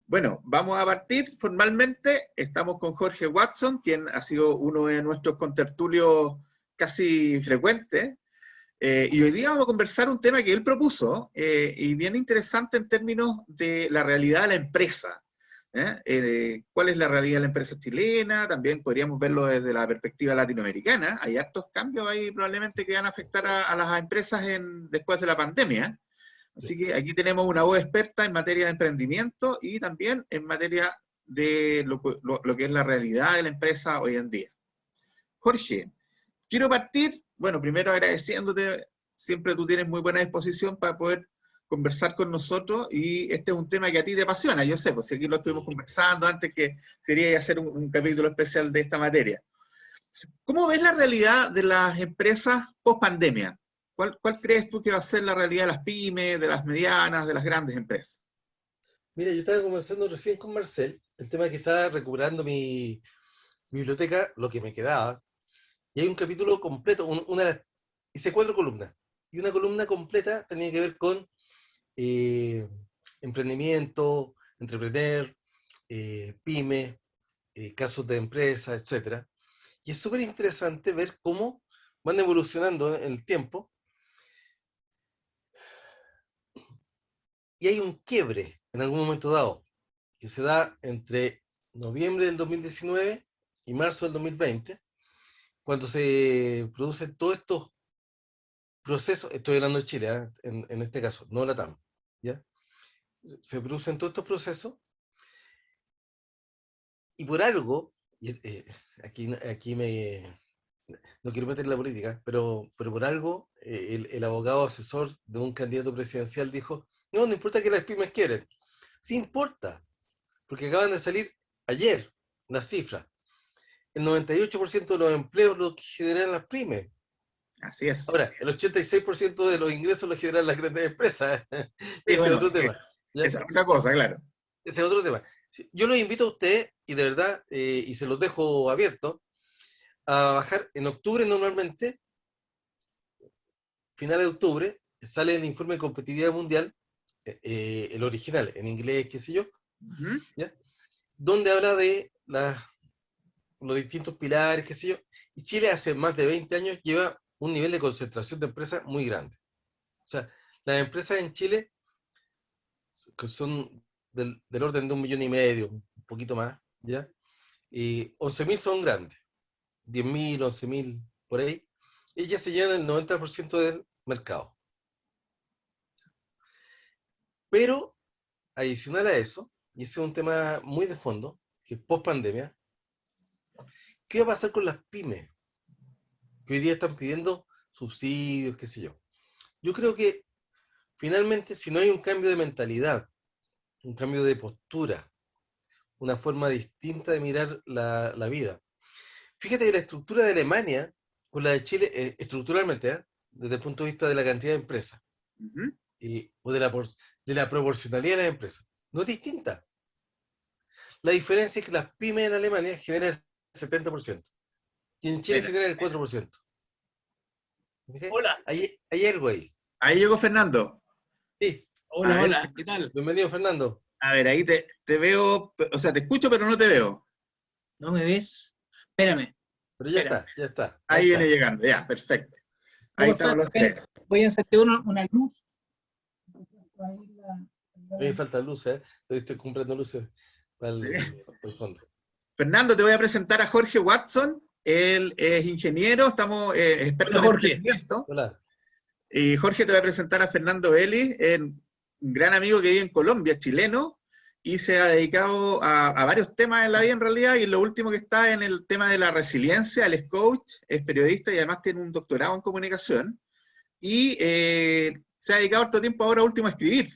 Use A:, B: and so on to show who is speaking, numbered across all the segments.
A: Bueno, vamos a partir formalmente. Estamos con Jorge Watson, quien ha sido uno de nuestros contertulios casi frecuentes. Y hoy día vamos a conversar un tema que él propuso, y bien interesante en términos de la realidad de la empresa. ¿Cuál es la realidad de la empresa chilena? También podríamos verlo desde la perspectiva latinoamericana. Hay hartos cambios ahí probablemente que van a afectar a las empresas después de la pandemia. Así que aquí tenemos una voz experta en materia de emprendimiento y también en materia de lo que es la realidad de la empresa hoy en día. Jorge, quiero partir, bueno, primero agradeciéndote, siempre tú tienes muy buena disposición para poder conversar con nosotros y este es un tema que a ti te apasiona, yo sé, pues si aquí lo estuvimos conversando antes que quería hacer un capítulo especial de esta materia. ¿Cómo ves la realidad de las empresas post pandemia? ¿Cuál crees tú que va a ser la realidad de las pymes, de las medianas, de las grandes empresas?
B: Mira, yo estaba conversando recién con Marcel, el tema es que estaba recuperando mi biblioteca, lo que me quedaba, y hay un capítulo completo, hice 4 columnas, y una columna completa tenía que ver con eh, emprendimiento, entreprender, pyme, casos de empresa, etcétera. Y es súper interesante ver cómo van evolucionando en el tiempo, y hay un quiebre en algún momento dado, que se da entre noviembre del 2019 y marzo del 2020, cuando se producen todos estos procesos, estoy hablando de Chile, en este caso, no Latam, ¿ya? Se producen todos estos procesos y por algo, aquí no quiero meter en la política, pero por algo el abogado asesor de un candidato presidencial dijo, no importa que las pymes quieren, sí importa, porque acaban de salir ayer las cifras. El 98% de los empleos los generan las pymes.
A: Así es.
B: Ahora, el 86% de los ingresos los generan las grandes empresas.
A: Sí,
B: Ese es
A: bueno,
B: otro tema. ¿Ya?
A: esa es otra cosa, claro.
B: Ese es otro tema. Yo los invito a usted, y de verdad, y se los dejo abierto, a bajar en octubre normalmente, finales de octubre, sale el informe de competitividad mundial, el original, en inglés, qué sé yo, ¿ya? Donde habla de los distintos pilares, qué sé yo, y Chile hace más de 20 años lleva un nivel de concentración de empresas muy grande. O sea, las empresas en Chile, que son del orden de 1,5 millones, un poquito más, ¿ya? Y 11.000 son grandes, 10.000, 11.000, por ahí. Ellas se llevan el 90% del mercado. Pero, adicional a eso, y ese es un tema muy de fondo, que es post pandemia, ¿qué va a pasar con las pymes? Que hoy día están pidiendo subsidios, qué sé yo. Yo creo que finalmente, si no hay un cambio de mentalidad, un cambio de postura, una forma distinta de mirar la vida. Fíjate que la estructura de Alemania con la de Chile, estructuralmente, desde el punto de vista de la cantidad de empresas,
A: Ujú.
B: o de la proporcionalidad de las empresas, no es distinta. La diferencia es que las pymes en Alemania generan el 70% y en Chile
A: Mira,
B: generan el 4%. ¿Okay?
C: Hola,
B: Hay algo ahí.
A: ahí llegó Fernando.
B: Sí,
A: A
C: hola,
A: ver,
C: hola, ¿qué tal?
B: bienvenido Fernando.
A: a ver, ahí te veo, o sea, te escucho, pero no te veo.
C: ¿No me ves? Espérame,
B: Pero
C: espérame.
B: ya está, ahí
A: Ahí viene
B: está.
A: llegando, ya, perfecto. Ahí
C: ¿Cómo
A: estamos
C: estás?
A: los tres.
C: Voy a hacerte una luz.
B: A mí me falta luz, ¿eh? Estoy comprando luces para
A: Sí.
B: el fondo.
A: Fernando, te voy a presentar a Jorge Watson. Él es ingeniero, estamos
C: Hola,
A: expertos en
C: Jorge.
A: emprendimiento.
B: Hola.
A: Y Jorge te voy a presentar a Fernando Eli, un gran amigo que vive en Colombia, chileno, y se ha dedicado a varios temas en la vida en realidad, y lo último que está en el tema de la resiliencia, él es coach, es periodista y además tiene un doctorado en comunicación, y se ha dedicado harto tiempo ahora último a escribir.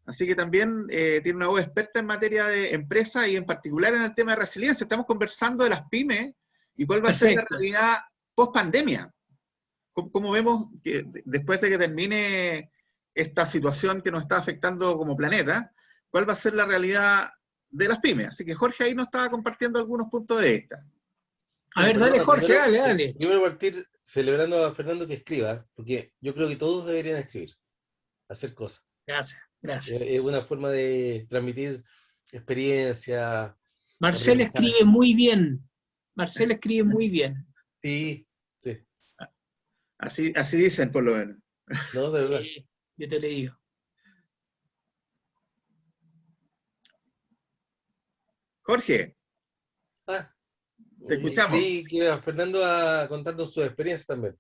A: Así que también tiene una voz experta en materia de empresa y en particular en el tema de resiliencia. Estamos conversando de las pymes y cuál va a ser la
C: Perfecto.
A: realidad post pandemia. ¿Cómo vemos que después de que termine esta situación que nos está afectando como planeta, cuál va a ser la realidad de las pymes? Así que Jorge ahí nos estaba compartiendo algunos puntos de vista.
C: A
B: Bueno,
C: ver, dale,
B: perdona,
C: Jorge, dale, dale.
B: primero partir celebrando a Fernando que escriba, porque yo creo que todos deberían escribir, hacer cosas.
C: Gracias, gracias.
B: Es una forma de transmitir experiencia,
C: Marcela
B: aprendizaje.
C: escribe muy bien. Marcela escribe muy bien.
B: Sí, sí,
A: Así dicen, por lo menos.
B: no, de verdad.
C: Yo te le digo.
A: Jorge,
B: Ah,
A: te escuchamos.
B: creí que iba Fernando a contarnos su experiencia también.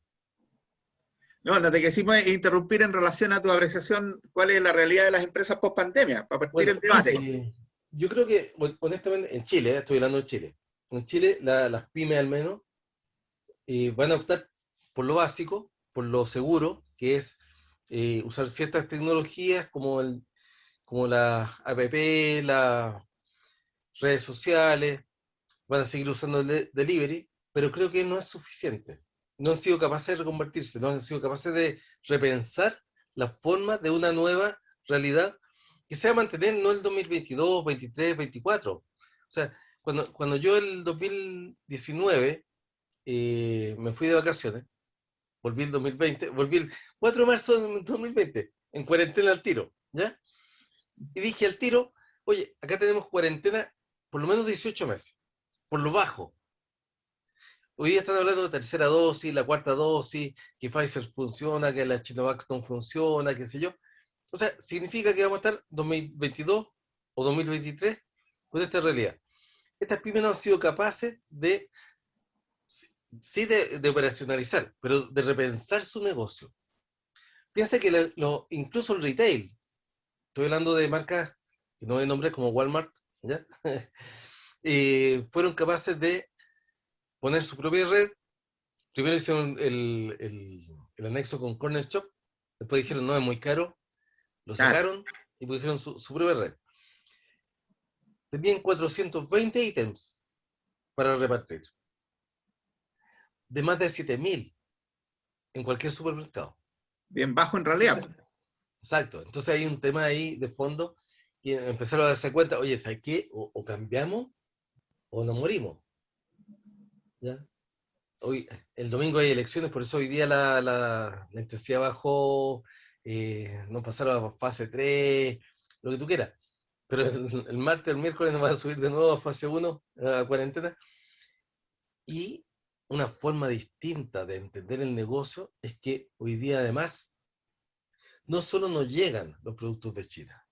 A: No te quisimos interrumpir en relación a tu apreciación, cuál es la realidad de las empresas post pandemia, para partir el
B: Bueno,
A: debate.
B: yo creo que, honestamente, en Chile, estoy hablando de Chile, en Chile las pymes al menos van a optar por lo básico, por lo seguro, que es usar ciertas tecnologías como las app, las redes sociales, van a seguir usando el delivery, pero creo que no es suficiente. No han sido capaces de reconvertirse, no han sido capaces de repensar la forma de una nueva realidad que se va a mantener no el 2022, 23, 24. O sea, cuando yo el 2019 me fui de vacaciones, volví el 2020, volví el 4 de marzo del 2020, en cuarentena al tiro, ¿ya? Y dije al tiro, oye, acá tenemos cuarentena por lo menos 18 meses, por lo bajo. Hoy día están hablando de tercera dosis, la cuarta dosis, que Pfizer funciona, que la Sinovac no funciona, qué sé yo. O sea, significa que vamos a estar 2022 o 2023 con esta realidad. Estas pymes no han sido capaces de, sí de operacionalizar, pero de repensar su negocio. Piensa que incluso el retail, estoy hablando de marcas que no voy a nombrar como Walmart, ¿ya? Fueron capaces de poner su propia red. Primero hicieron el anexo con Corner Shop, después dijeron no, es muy caro, lo
A: Claro.
B: sacaron y pusieron su propia red. Tenían 420 ítems para repartir, de más de 7.000 en cualquier supermercado.
A: Bien bajo en realidad.
B: Entonces, exacto, entonces hay un tema ahí de fondo y empezaron a darse cuenta, oye, ¿sabes qué? O cambiamos o nos morimos. ¿Ya? Hoy, el domingo hay elecciones, por eso hoy día la intensidad bajó, no pasaron a fase 3, lo que tú quieras. Pero el martes, el miércoles nos van a subir de nuevo a fase 1, a cuarentena. Y una forma distinta de entender el negocio es que hoy día además no solo nos llegan los productos de China,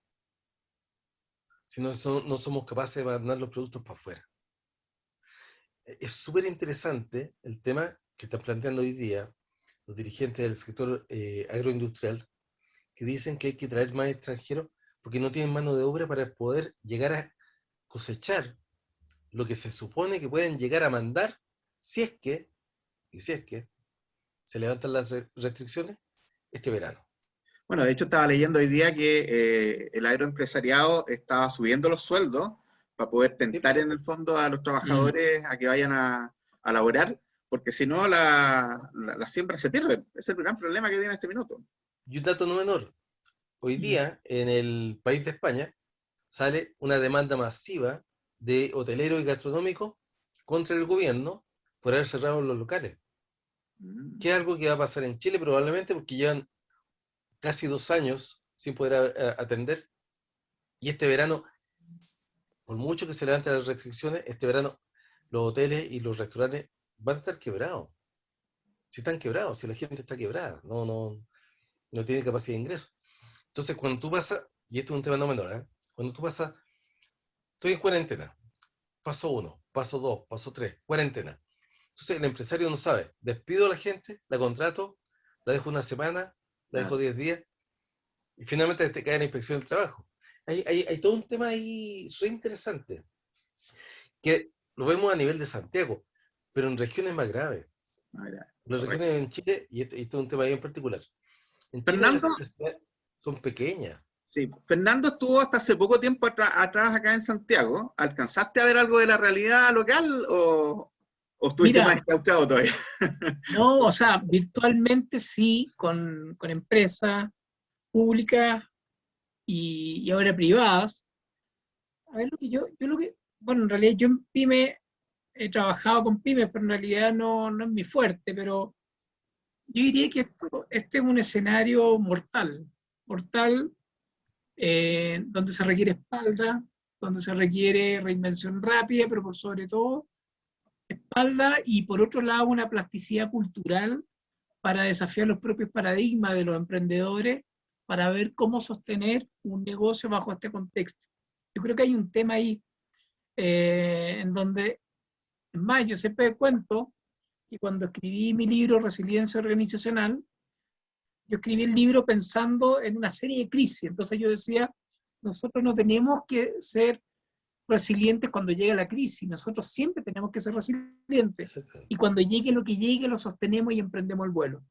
B: sino que no somos capaces de mandar los productos para afuera. Es súper interesante el tema que están planteando hoy día los dirigentes del sector agroindustrial, que dicen que hay que traer más extranjeros porque no tienen mano de obra para poder llegar a cosechar lo que se supone que pueden llegar a mandar si es que se levantan las restricciones este verano.
A: Bueno, de hecho estaba leyendo hoy día que el agroempresariado estaba subiendo los sueldos para poder
B: ¿Sí?
A: tentar en el fondo a los trabajadores a que vayan a laborar, porque si no la siembra se pierde. Ese es el gran problema que tiene este minuto.
B: Y un dato no menor, hoy día en el país de España sale una demanda masiva de hoteleros y gastronómicos contra el gobierno por haber cerrado los locales. Que es algo que va a pasar en Chile probablemente porque llevan casi 2 años sin poder atender. Y este verano, por mucho que se levanten las restricciones, este verano los hoteles y los restaurantes van a estar quebrados. Si están quebrados, si la gente está quebrada, no tiene capacidad de ingreso. Entonces, cuando tú pasas, y esto es un tema no menor, ¿eh? Cuando tú pasas, estoy en cuarentena, paso 1, paso 2, paso 3, cuarentena. Entonces, el empresario no sabe, despido a la gente, la contrato, la dejo una semana, la dejo 10 días, y finalmente te cae la inspección del trabajo. Hay todo un tema ahí re interesante, que lo vemos a nivel de Santiago, pero en regiones más graves. Las
A: Correcto.
B: regiones en Chile, y este es un tema bien particular, en Chile
A: Fernando,
B: las ciudades son pequeñas.
A: sí, Fernando estuvo hasta hace poco tiempo atrás acá en Santiago. ¿Alcanzaste a ver algo de la realidad local o estuviste más
C: Mira,
A: encauchado todavía?
C: no, o sea, virtualmente sí, con empresas públicas y ahora privadas. A ver, bueno, en realidad yo en PyME he trabajado con pymes, pero en realidad no es mi fuerte, pero yo diría que este es un escenario mortal, donde se requiere espalda, donde se requiere reinvención rápida, pero por sobre todo espalda, y por otro lado una plasticidad cultural para desafiar los propios paradigmas de los emprendedores, para ver cómo sostener un negocio bajo este contexto. Yo creo que hay un tema ahí en donde, es más, yo siempre cuento que cuando escribí mi libro Resiliencia Organizacional, yo escribí el libro pensando en una serie de crisis. Entonces yo decía, nosotros no tenemos que ser resilientes cuando llega la crisis, nosotros siempre tenemos que ser resilientes. Y cuando llegue lo que llegue, lo sostenemos y emprendemos el vuelo.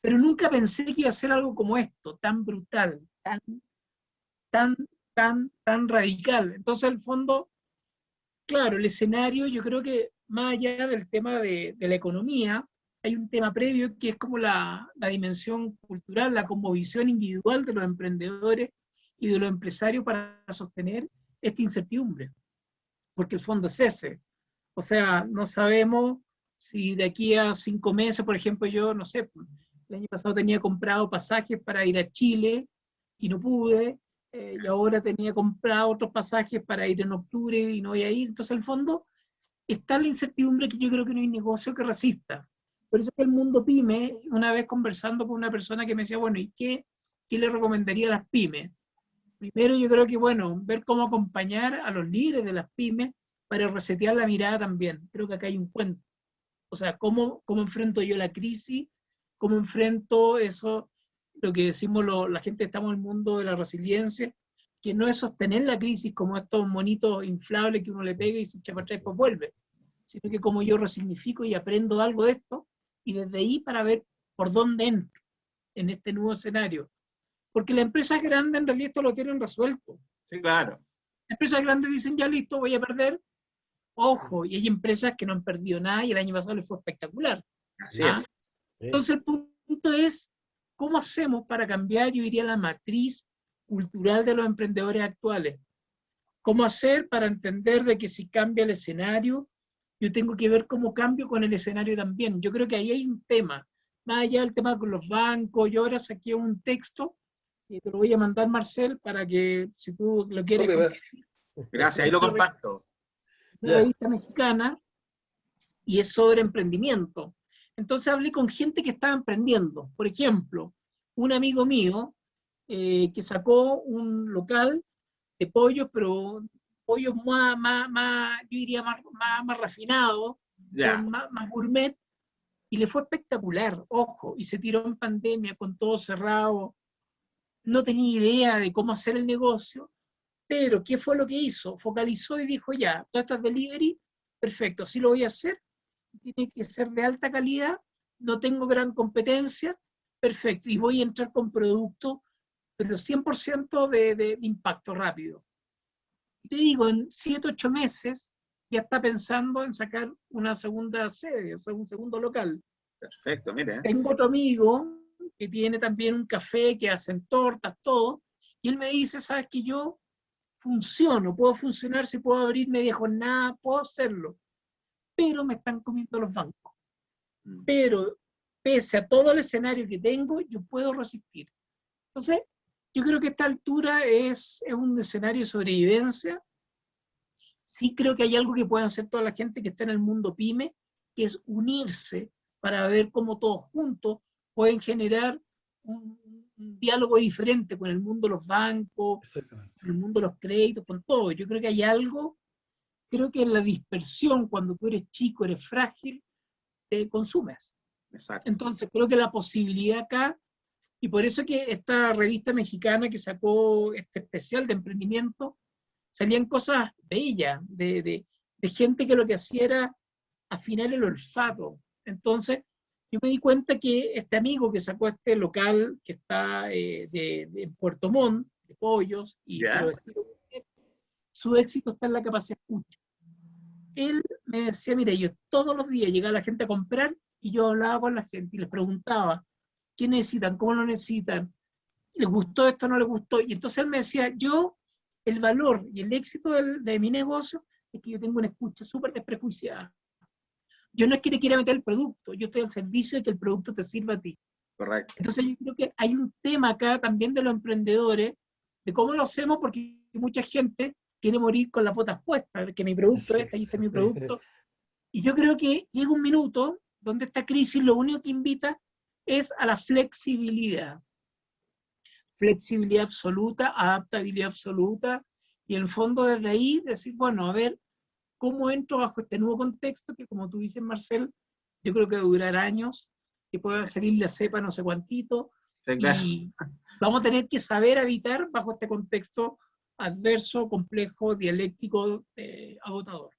C: Pero nunca pensé que iba a ser algo como esto, tan brutal, tan radical. Entonces, al fondo, claro, el escenario, yo creo que más allá del tema de la economía, hay un tema previo que es como la dimensión cultural, la cosmovisión individual de los emprendedores y de los empresarios para sostener esta incertidumbre. Porque el fondo es ese. O sea, no sabemos si de aquí a 5 meses, por ejemplo, yo, no sé, el año pasado tenía comprado pasajes para ir a Chile y no pude, y ahora tenía comprado otros pasajes para ir en octubre y no voy a ir. Entonces, el fondo, está la incertidumbre que yo creo que no hay negocio que resista. Por eso que el mundo pyme, una vez conversando con una persona que me decía, bueno, ¿y qué le recomendaría a las pymes? Primero yo creo que, bueno, ver cómo acompañar a los líderes de las pymes para resetear la mirada también. Creo que acá hay un cuento. O sea, cómo enfrento yo la crisis, cómo enfrento eso, lo que decimos la gente que estamos en el mundo de la resiliencia, que no es sostener la crisis como estos monitos inflables que uno le pega y se echa para atrás y después vuelve, sino que como yo resignifico y aprendo algo de esto, y desde ahí para ver por dónde entro en este nuevo escenario. Porque las empresas grandes en realidad esto lo tienen resuelto.
A: Sí, claro.
C: Las empresas grandes dicen, ya listo, voy a perder. Ojo, y hay empresas que no han perdido nada y el año pasado les fue espectacular.
A: Así es.
C: Entonces el punto es, ¿cómo hacemos para cambiar, yo diría, la matriz cultural de los emprendedores actuales? ¿Cómo hacer para entender de que si cambia el escenario, yo tengo que ver cómo cambio con el escenario también? Yo creo que ahí hay un tema, más allá del tema con los bancos. Yo ahora saqué un texto, y te lo voy a mandar, Marcel, para que si tú lo quieres...
B: Okay,
A: gracias, ahí lo comparto.
C: Una revista mexicana, y es sobre emprendimiento. Entonces hablé con gente que estaba emprendiendo. Por ejemplo, un amigo mío que sacó un local de pollos, pero pollos yo diría más refinados, más gourmet, y le fue espectacular, ojo, y se tiró en pandemia con todo cerrado, no tenía idea de cómo hacer el negocio, pero ¿qué fue lo que hizo? Focalizó y dijo, ya, todas estas delivery, perfecto, sí lo voy a hacer, tiene que ser de alta calidad, no tengo gran competencia, perfecto, y voy a entrar con productos, pero 100% de impacto rápido. Y te digo, en 7, 8 meses ya está pensando en sacar una segunda sede, o sea, un segundo local.
A: Perfecto, mire.
C: Tengo otro amigo que tiene también un café, que hacen tortas, todo, y él me dice, sabes que yo funciono, puedo funcionar, si puedo abrir media jornada, puedo hacerlo, pero me están comiendo los bancos. Pero pese a todo el escenario que tengo, yo puedo resistir. Entonces, yo creo que esta altura es un escenario de sobrevivencia. Sí creo que hay algo que pueden hacer toda la gente que está en el mundo pyme, que es unirse para ver cómo todos juntos pueden generar un diálogo diferente con el mundo de los bancos, con el mundo de los créditos, con todo. Yo creo que hay algo, creo que en la dispersión, cuando tú eres chico, eres frágil, te consumes.
A: Exacto.
C: Entonces creo que la posibilidad acá, y por eso que esta revista mexicana que sacó este especial de emprendimiento, salían cosas bellas, de gente que lo que hacía era afinar el olfato. Entonces, yo me di cuenta que este amigo que sacó este local que está en Puerto Montt, de pollos, su éxito está en la capacidad de escucha. Él me decía, mira, yo todos los días llegaba la gente a comprar y yo hablaba con la gente y les preguntaba, ¿qué necesitan? ¿Cómo lo necesitan? ¿Les gustó esto? ¿No les gustó? Y entonces él me decía, el valor y el éxito de mi negocio es que yo tengo una escucha súper desprejuiciada. Yo no es que te quiera meter el producto, yo estoy al servicio de que el producto te sirva a ti.
A: Correcto.
C: Entonces yo creo que hay un tema acá también de los emprendedores, de cómo lo hacemos, porque hay mucha gente quiere morir con las botas puestas, que mi producto es, ahí está mi producto. Y yo creo que llega un minuto donde esta crisis lo único que invita es a la flexibilidad. Flexibilidad absoluta, adaptabilidad absoluta, y en el fondo desde ahí decir, bueno, a ver, ¿cómo entro bajo este nuevo contexto que, como tú dices, Marcel, yo creo que va a durar años, que pueda salir la cepa no sé cuantito,
A: Sí, claro.
C: y vamos a tener que saber habitar bajo este contexto adverso, complejo, dialéctico, agotador.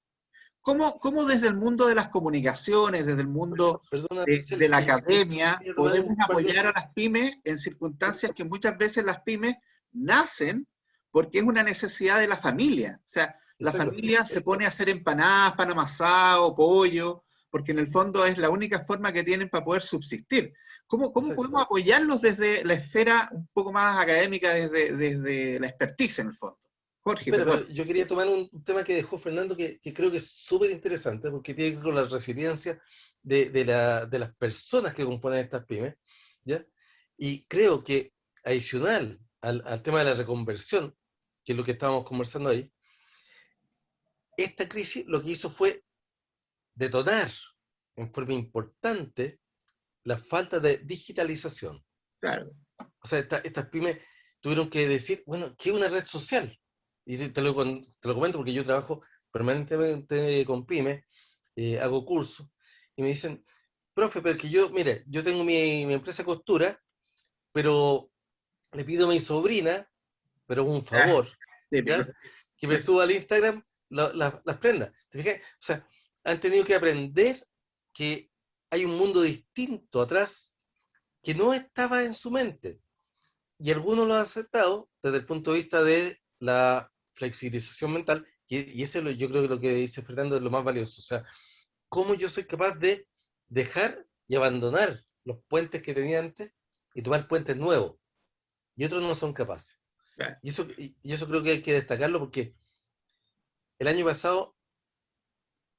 A: ¿Cómo desde el mundo de las comunicaciones, desde el mundo
B: Perdona, Marcel,
A: de la academia,
B: quería tomar
A: podemos
B: un par de-
A: apoyar a las pymes en circunstancias que muchas veces las pymes nacen porque es una necesidad de la familia? O sea, la
B: Exacto.
A: familia se pone a hacer empanadas, pan amasado, pollo, porque en el fondo es la única forma que tienen para poder subsistir. ¿Cómo
B: Exacto.
A: podemos apoyarlos desde la esfera un poco más académica, desde la expertise en el fondo? Jorge,
B: Espera,
A: perdón.
B: pero yo quería tomar un tema que dejó Fernando que creo que es súper interesante porque tiene que ver con la resiliencia de las personas que componen estas pymes, ¿ya? Y creo que adicional al tema de la reconversión, que es lo que estábamos conversando ahí, esta crisis lo que hizo fue detonar en forma importante la falta de digitalización.
A: Claro.
B: O sea, estas pymes tuvieron que decir, bueno, ¿qué es una red social? Y te lo comento porque yo trabajo permanentemente con pymes, hago cursos, y me dicen, profe, pero que yo, mire, yo tengo mi empresa de costura, pero le pido a mi sobrina, pero un
A: Ah,
B: favor,
A: típico.
B: ¿ya? Que me suba al Instagram las prendas. ¿Te fijas? O sea, han tenido que aprender que hay un mundo distinto atrás que no estaba en su mente. Y algunos lo han aceptado desde el punto de vista de la flexibilización mental, y eso yo creo que lo que dice Fernando es lo más valioso. O sea, cómo yo soy capaz de dejar y abandonar los puentes que tenía antes y tomar puentes nuevos, y otros no son capaces.
A: Claro.
B: Y eso creo que hay que destacarlo porque el año pasado,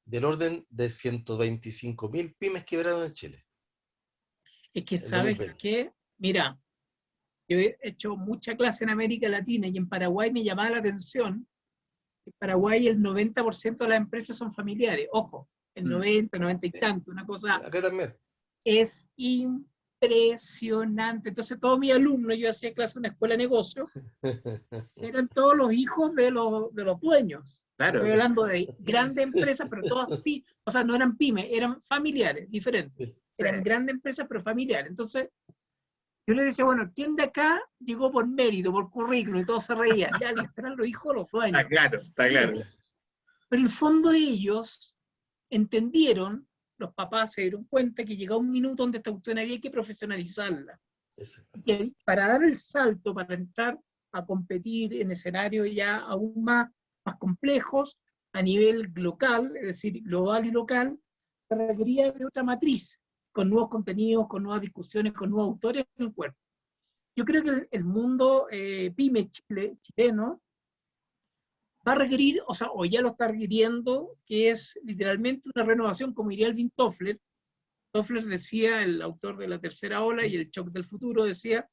B: del orden de 125.000 pymes quebraron en Chile,
C: Es que,
B: el
C: ¿sabes
B: 2020.
C: qué? Mira, yo he hecho mucha clase en América Latina y en Paraguay me llamaba la atención que en Paraguay el 90% de las empresas son familiares. Ojo, el 90, 90 y tanto, una cosa
B: Acá también.
C: es impresionante. Entonces todos mis alumnos, yo hacía clase en una escuela de negocios, eran todos los hijos de los dueños.
A: Claro.
C: Estoy hablando de grandes empresas, pero todas, o sea, no eran pymes, eran familiares, diferentes.
A: Sí.
C: Eran grandes empresas, pero familiares. Entonces, yo le decía, bueno, ¿quién de acá llegó por mérito, por currículum? Y todos se reían. Ya, listo, eran los hijos de los
A: Está
C: dueños.
A: claro, está claro.
C: Pero en el fondo ellos entendieron, los papás se dieron cuenta que llegaba un minuto donde esta cuestión había que profesionalizarla. Y que para dar el salto, para entrar a competir en escenarios ya aún más complejos a nivel local, es decir, global y local, se requería de otra matriz, con nuevos contenidos, con nuevas discusiones, con nuevos autores en el cuerpo. Yo creo que el mundo pyme chileno va a requerir, o sea, o ya lo está requiriendo, que es literalmente una renovación, como diría Alvin Toffler. Toffler decía, el autor de La Tercera Ola y El Shock del Futuro, decía,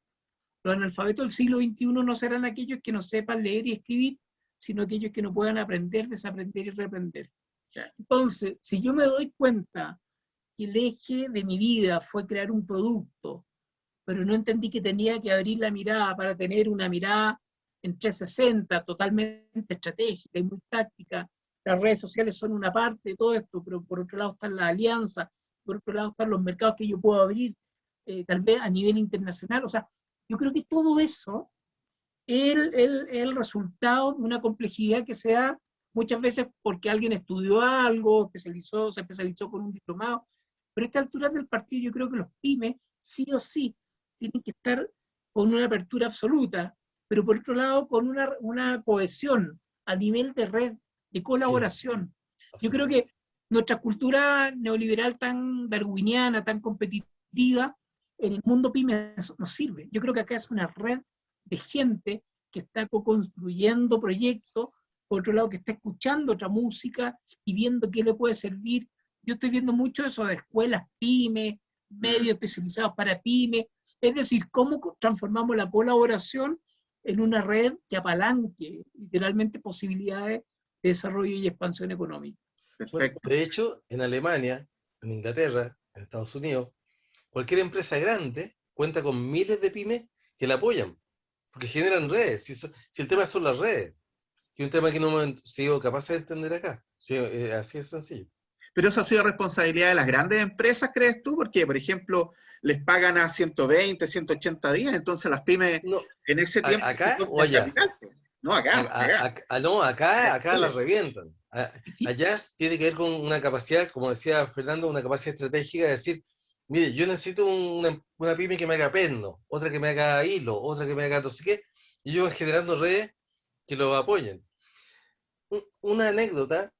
C: los analfabetos del siglo XXI no serán aquellos que no sepan leer y escribir, sino aquellos que no puedan aprender, desaprender y reaprender. Entonces, si yo me doy cuenta que el eje de mi vida fue crear un producto, pero no entendí que tenía que abrir la mirada para tener una mirada en 360, totalmente estratégica y muy táctica. Las redes sociales son una parte de todo esto, pero por otro lado están las alianzas, por otro lado están los mercados que yo puedo abrir, tal vez a nivel internacional. O sea, yo creo que todo eso es el resultado de una complejidad que se da muchas veces porque alguien estudió algo, se especializó con un diplomado, pero a esta altura del partido yo creo que los pymes sí o sí tienen que estar con una apertura absoluta, pero por otro lado con una cohesión a nivel de red, de colaboración. Yo creo que nuestra cultura neoliberal tan darwiniana, tan competitiva, en el mundo pyme nos sirve. Yo creo que acá es una red de gente que está co-construyendo proyectos, por otro lado que está escuchando otra música y viendo qué le puede servir. Yo estoy viendo mucho eso de escuelas pyme, medios especializados para pyme, es decir, cómo transformamos la colaboración en una red que apalanque literalmente posibilidades de desarrollo y expansión económica.
B: Bueno,
A: Perfecto.
B: de hecho, en Alemania, en Inglaterra, en Estados Unidos, cualquier empresa grande cuenta con miles de pymes que la apoyan, porque generan redes. Si el tema son las redes, que es un tema que no hemos sido capaces de entender acá. Sí, así es sencillo.
A: Pero eso ha sido responsabilidad de las grandes empresas, ¿crees tú? Porque, por ejemplo, les pagan a 120, 180 días, entonces las pymes
B: No,
A: en ese tiempo
B: ¿acá o
A: el
B: allá?
A: capital. No, acá, acá.
B: No, acá la
A: Chile.
B: revientan. Allá tiene que ver con una capacidad, como decía Fernando, una capacidad estratégica de decir, mire, yo necesito una pyme que me haga perno, otra que me haga hilo, otra que me haga no sé qué, y ellos van generando redes que lo apoyen. Una anécdota,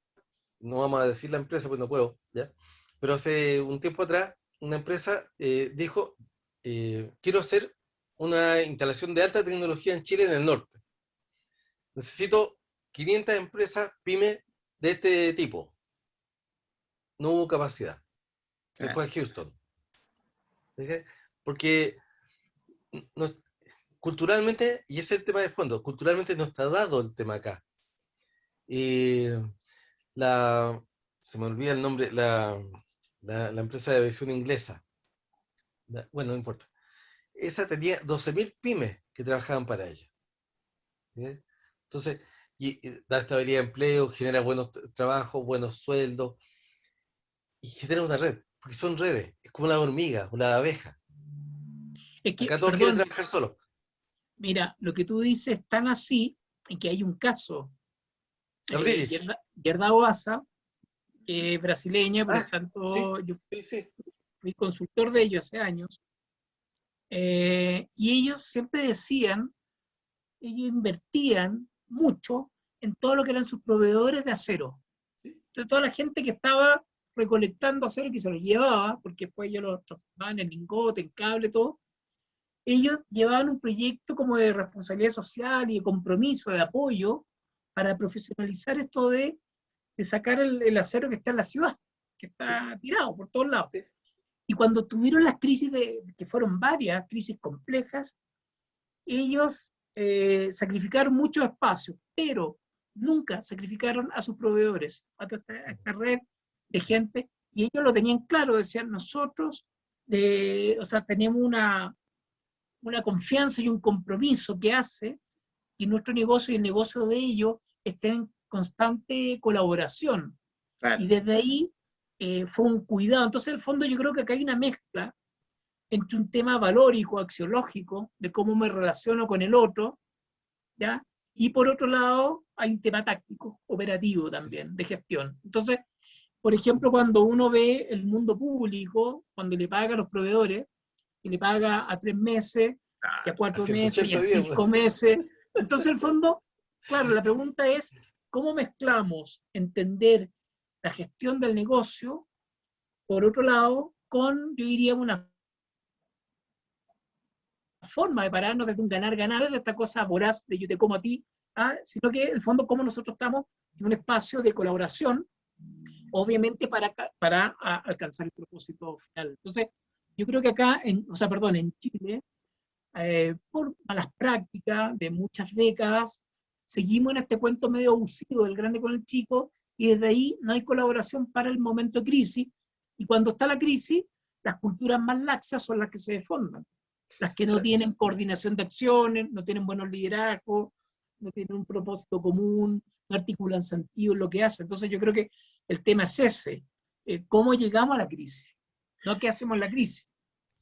B: no vamos a decir la empresa, pues no puedo, ¿ya? Pero hace un tiempo atrás, una empresa dijo, quiero hacer una instalación de alta tecnología en Chile en el norte. Necesito 500 empresas pymes de este tipo. No hubo capacidad. Se
A: Ah,
B: fue a Houston. ¿Sí? Porque no, culturalmente, y ese es el tema de fondo, culturalmente no está dado el tema acá. Y la, se me olvida el nombre, la empresa de aviación inglesa, bueno, no importa. Esa tenía 12.000 pymes que trabajaban para ella. ¿Sí? Entonces, y da estabilidad de empleo, genera buenos trabajos, buenos sueldos, y genera una red, porque son redes, es como la hormiga o la abeja.
C: Es que,
B: Acá todos quieren
C: perdón,
B: trabajar solos.
C: mira, lo que tú dices es tan así en que hay un caso,
B: La British.
C: Gerda Oasa, que es brasileña, por
B: Ah,
C: lo tanto
B: sí,
C: yo
B: sí, sí.
C: fui consultor de ellos hace años, y ellos siempre decían, ellos invertían mucho en todo lo que eran sus proveedores de acero. Entonces, toda la gente que estaba recolectando acero, que se lo llevaba, porque después ellos lo transformaban en lingote, en cable, todo, ellos llevaban un proyecto como de responsabilidad social y de compromiso, de apoyo, para profesionalizar esto de sacar el acero que está en la ciudad, que
B: Sí,
C: está tirado por todos lados.
B: sí.
C: Y cuando tuvieron las crisis, que fueron varias crisis complejas, ellos sacrificaron muchos espacios, pero nunca sacrificaron a sus proveedores, a esta red de gente, y ellos lo tenían claro, decían nosotros, o sea, tenemos una confianza y un compromiso que hace que nuestro negocio y el negocio de ellos estén en constante colaboración. Y
A: claro.
C: desde ahí fue un cuidado. Entonces, en el fondo, yo creo que acá hay una mezcla entre un tema valórico, axiológico, de cómo me relaciono con el otro, ¿ya? Y por otro lado, hay un tema táctico, operativo también, de gestión. Entonces, por ejemplo, cuando uno ve el mundo público, cuando le paga a los proveedores, que le paga a 3 meses, y a
A: Claro.
B: A
C: 4 meses, y a
B: 180 días, bueno.
C: 5 meses. Entonces, el fondo, claro, la pregunta es, ¿cómo mezclamos entender la gestión del negocio, por otro lado, con, yo diría, una forma de pararnos desde un ganar-ganar, de esta cosa voraz de yo te como a ti, sino que, en el fondo, cómo nosotros estamos en un espacio de colaboración, obviamente para alcanzar el propósito final. Entonces, yo creo que acá, en Chile, por malas prácticas de muchas décadas, seguimos en este cuento medio abusivo del grande con el chico, y desde ahí no hay colaboración para el momento de crisis, y cuando está la crisis, las culturas más laxas son las que se desfondan, las que
B: O
C: no
B: sea,
C: tienen coordinación de acciones, no tienen buenos liderazgos, no tienen un propósito común, no articulan sentido en lo que hacen. Entonces yo creo que el tema es ese, cómo llegamos a la crisis, no qué hacemos en la crisis.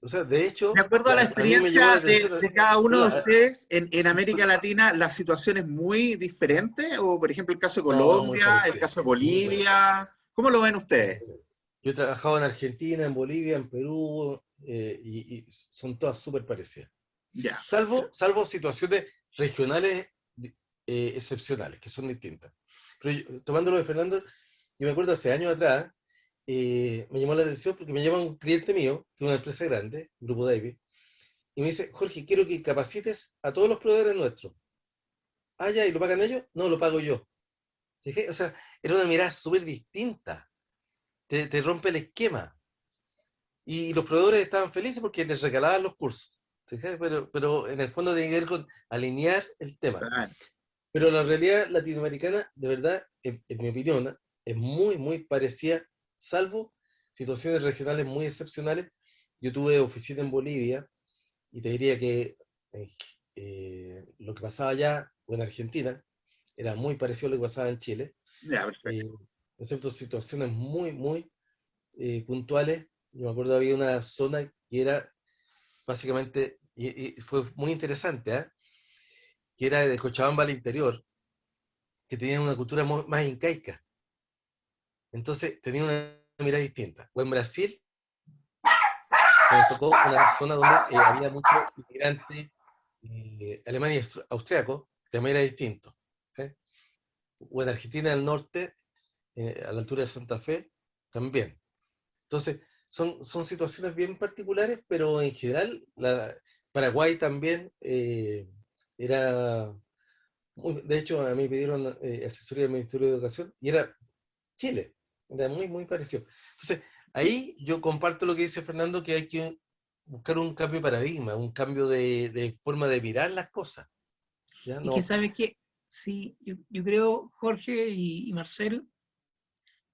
A: De
B: de hecho,
A: acuerdo a la
B: a mí me llamó la
A: experiencia
B: atención,
A: de cada uno de
B: perdón,
A: ustedes, en América Latina, ¿la situación es muy diferente? O, por ejemplo, el caso de
B: no, muy
A: Colombia, el
B: parecida,
A: caso de
B: muy parecida.
A: Bolivia. ¿Cómo lo ven ustedes?
B: Yo he trabajado en Argentina, en Bolivia, en Perú, y son todas súper parecidas.
A: Ya.
B: Salvo situaciones regionales excepcionales, que son distintas. Pero tomándolo de Fernando, yo me acuerdo hace años atrás, me llamó la atención porque me llama un cliente mío, que es una empresa grande, Grupo David, y me dice, Jorge, quiero que capacites a todos los proveedores nuestros. Ah, ya, ¿y lo pagan ellos? No, lo pago yo. Dije, o sea, era una mirada súper distinta. Te rompe el esquema. Y los proveedores estaban felices porque les regalaban los cursos. ¿te fijas? Pero en el fondo tiene que ver con alinear el tema.
A: Claro.
B: Pero la realidad latinoamericana, de verdad, en mi opinión, es muy, muy parecida, salvo situaciones regionales muy excepcionales. Yo tuve oficina en Bolivia y te diría que lo que pasaba allá o en Argentina era muy parecido a lo que pasaba en Chile,
A: Ya, perfecto.
B: eh, excepto situaciones muy, muy puntuales. Yo me acuerdo había una zona que era básicamente, y fue muy interesante, que era de Cochabamba al interior, que tenían una cultura más incaica. Entonces tenía una mirada distinta. O en Brasil, que nos tocó una zona donde había muchos inmigrantes alemanes y austriacos, que también era distinto. ¿Okay? O en Argentina del norte, a la altura de Santa Fe, también. Entonces, son situaciones bien particulares, pero en general, Paraguay también era... de hecho, a mí me pidieron asesoría del Ministerio de Educación y era Chile. Era muy, muy parecido. Entonces, ahí yo comparto lo que dice Fernando, que hay que buscar un cambio de paradigma, un cambio de forma de mirar las cosas. ¿Ya?
C: Es que
B: No,
C: sabes que, sí, yo creo, Jorge y Marcel,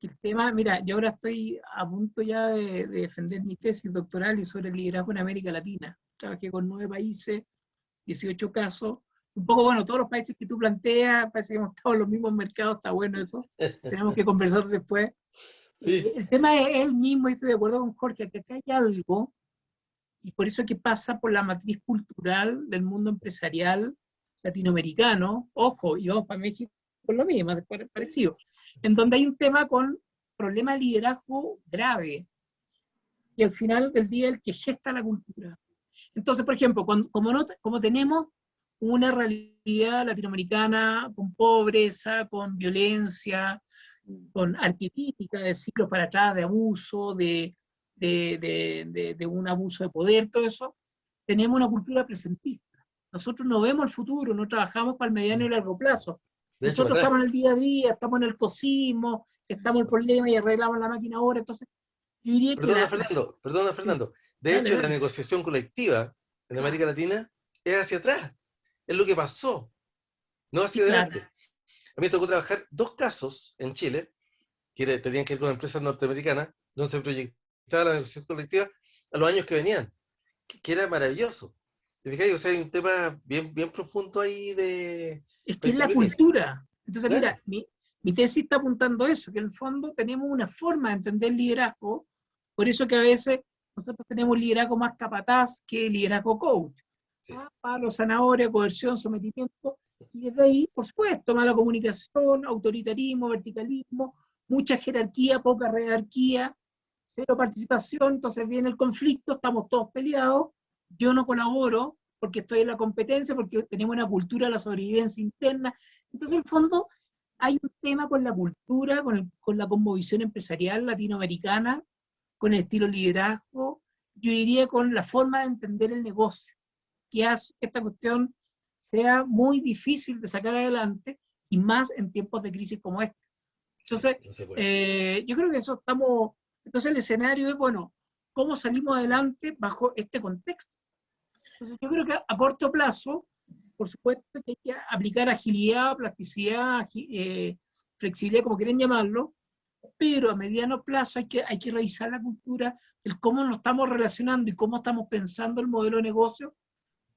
C: que el tema, mira, yo ahora estoy a punto ya de defender mi tesis doctoral y sobre el liderazgo en América Latina. Trabajé con 9 países, 18 casos. Un poco, bueno, todos los países que tú planteas, parece que hemos estado en los mismos mercados, está bueno eso. Tenemos que conversar después.
B: sí,
C: El tema es el mismo, y estoy de acuerdo con Jorge, que acá hay algo, y por eso que pasa por la matriz cultural del mundo empresarial latinoamericano, ojo, y vamos para México con lo mismo, es parecido, en donde hay un tema con problema de liderazgo grave, y al final del día el que gesta la cultura. Entonces, por ejemplo, como tenemos una realidad latinoamericana con pobreza, con violencia, con arquetípica de siglos para atrás, de abuso, de un abuso de poder, todo eso, tenemos una cultura presentista. Nosotros no vemos el futuro, no trabajamos para el mediano y largo plazo.
B: de hecho,
C: Nosotros
B: para
C: estamos
B: atrás.
C: en el día a día, estamos en el cosismo, estamos en el problema y arreglamos la máquina ahora. Entonces, yo diría que
B: Perdona,
C: sí,
B: Fernando. De
C: dale,
B: hecho, la
C: dale.
B: negociación colectiva en
C: Claro,
B: América Latina es hacia atrás. Es lo que pasó, no
C: sí,
B: hacia
C: claro.
B: adelante. A mí me tocó trabajar 2 casos en Chile, que tenían que ver con empresas norteamericanas, donde se proyectaba la negociación colectiva a los años que venían, que era maravilloso. ¿Te fijas? O sea, hay un tema bien, bien profundo ahí
C: Es que
B: para
C: es la
B: intervenir.
C: cultura. Entonces, mira,
B: Claro,
C: mi tesis está apuntando a eso, que en el fondo tenemos una forma de entender liderazgo, por eso que a veces nosotros tenemos liderazgo más capataz que liderazgo coach.
B: sí.
C: Palo, zanahoria, coerción, sometimiento, y desde ahí, por supuesto, mala comunicación, autoritarismo, verticalismo, mucha jerarquía, poca jerarquía, cero participación, entonces viene el conflicto, estamos todos peleados, yo no colaboro porque estoy en la competencia, porque tenemos una cultura de la sobrevivencia interna. Entonces, en el fondo, hay un tema con la cultura, con la cosmovisión empresarial latinoamericana, con el estilo liderazgo, yo diría con la forma de entender el negocio, que hace que esta cuestión sea muy difícil de sacar adelante y más en tiempos de crisis como esta.
B: Sí,
C: Entonces,
B: no se puede.
C: yo creo que eso estamos, entonces el escenario es, bueno, ¿cómo salimos adelante bajo este contexto? Entonces, yo creo que a corto plazo, por supuesto que hay que aplicar agilidad, plasticidad, flexibilidad, como quieren llamarlo, pero a mediano plazo hay que revisar la cultura, el cómo nos estamos relacionando y cómo estamos pensando el modelo de negocio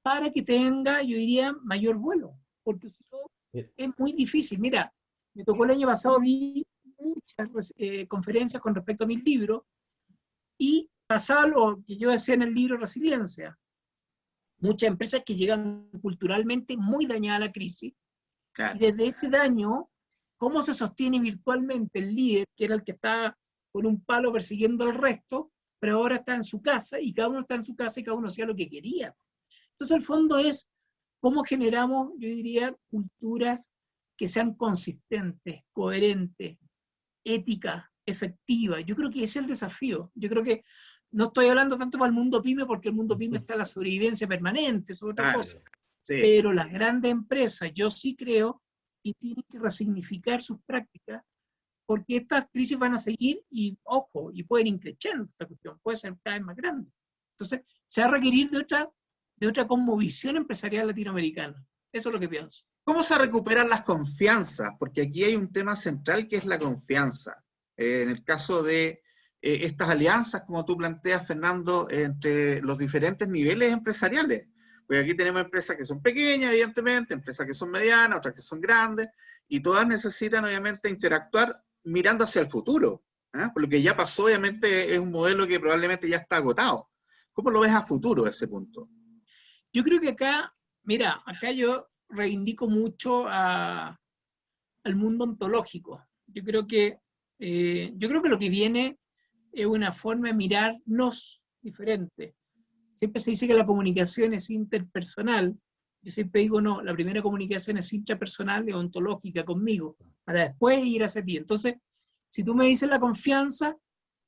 C: para que tenga, yo diría, mayor vuelo, porque si no, es muy difícil. Mira, me tocó el año pasado, vi muchas conferencias con respecto a mis libros y pasaba lo que yo decía en el libro Resiliencia. Muchas empresas que llegan culturalmente muy dañadas a la crisis y
A: Claro.
C: desde ese daño, ¿cómo se sostiene virtualmente el líder, que era el que estaba con un palo persiguiendo al resto, pero ahora está en su casa y cada uno está en su casa y cada uno hacía lo que quería? Entonces, el fondo es cómo generamos, yo diría, culturas que sean consistentes, coherentes, éticas, efectivas. Yo creo que ese es el desafío. Yo creo que no estoy hablando tanto para el mundo pyme, porque el mundo pyme está en la sobrevivencia permanente, eso es otra
A: Claro.
C: cosa.
A: Sí.
C: Pero las grandes empresas, yo sí creo que tienen que resignificar sus prácticas, porque estas crisis van a seguir y, ojo, y pueden ir creciendo esta cuestión, puede ser cada vez más grande. Entonces, se va a requerir de de otra cosmovisión empresarial latinoamericana. Eso es lo que pienso.
A: ¿Cómo se recuperan las confianzas? Porque aquí hay un tema central que es la confianza. En el caso de estas alianzas, como tú planteas, Fernando, entre los diferentes niveles empresariales. Porque aquí tenemos empresas que son pequeñas, evidentemente, empresas que son medianas, otras que son grandes, y todas necesitan, obviamente, interactuar mirando hacia el futuro. Por lo que ya pasó, obviamente, es un modelo que probablemente ya está agotado. ¿Cómo lo ves a futuro ese punto?
C: Yo creo que acá, mira, acá yo reivindico mucho al mundo ontológico. Yo creo que lo que viene es una forma de mirarnos diferente. Siempre se dice que la comunicación es interpersonal. Yo siempre digo, no, la primera comunicación es intrapersonal y ontológica conmigo, para después ir hacia ti. Entonces, si tú me dices la confianza,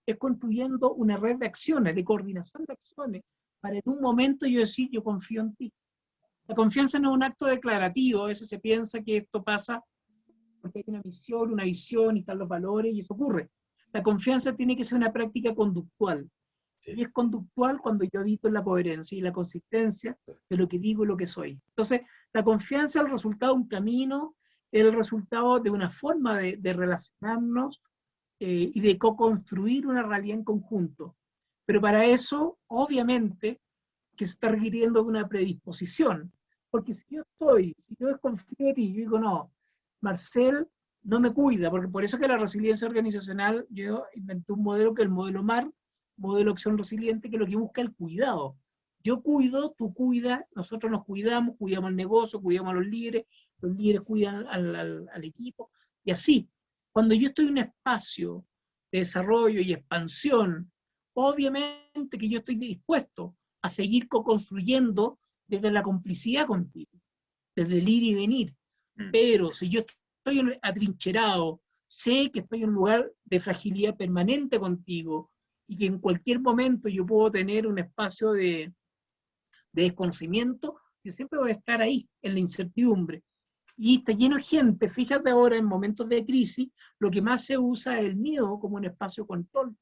C: es construyendo una red de acciones, de coordinación de acciones, para en un momento yo decir, yo confío en ti. La confianza no es un acto declarativo, a veces se piensa que esto pasa porque hay una misión, una visión, y están los valores, y eso ocurre. La confianza tiene que ser una práctica conductual. Sí. Y es conductual cuando yo habito en la coherencia y la consistencia de lo que digo y lo que soy. Entonces, la confianza es el resultado de un camino, es el resultado de una forma de relacionarnos y de co-construir una realidad en conjunto. Pero para eso, obviamente, que se está requiriendo una predisposición. Porque si yo desconfío de ti, yo digo, no, Marcel no me cuida, porque por eso que la resiliencia organizacional, yo inventé un modelo que es el modelo MAR, modelo de acción resiliente, que es lo que busca el cuidado. Yo cuido, tú cuidas, nosotros nos cuidamos el negocio, cuidamos a los líderes cuidan al equipo, y así. Cuando yo estoy en un espacio de desarrollo y expansión, obviamente que yo estoy dispuesto a seguir co-construyendo desde la complicidad contigo, desde el ir y venir. Pero si yo estoy atrincherado, sé que estoy en un lugar de fragilidad permanente contigo y que en cualquier momento yo puedo tener un espacio de desconocimiento, yo siempre voy a estar ahí, en la incertidumbre. Y está lleno de gente. Fíjate ahora, en momentos de crisis, lo que más se usa es el miedo como un espacio de control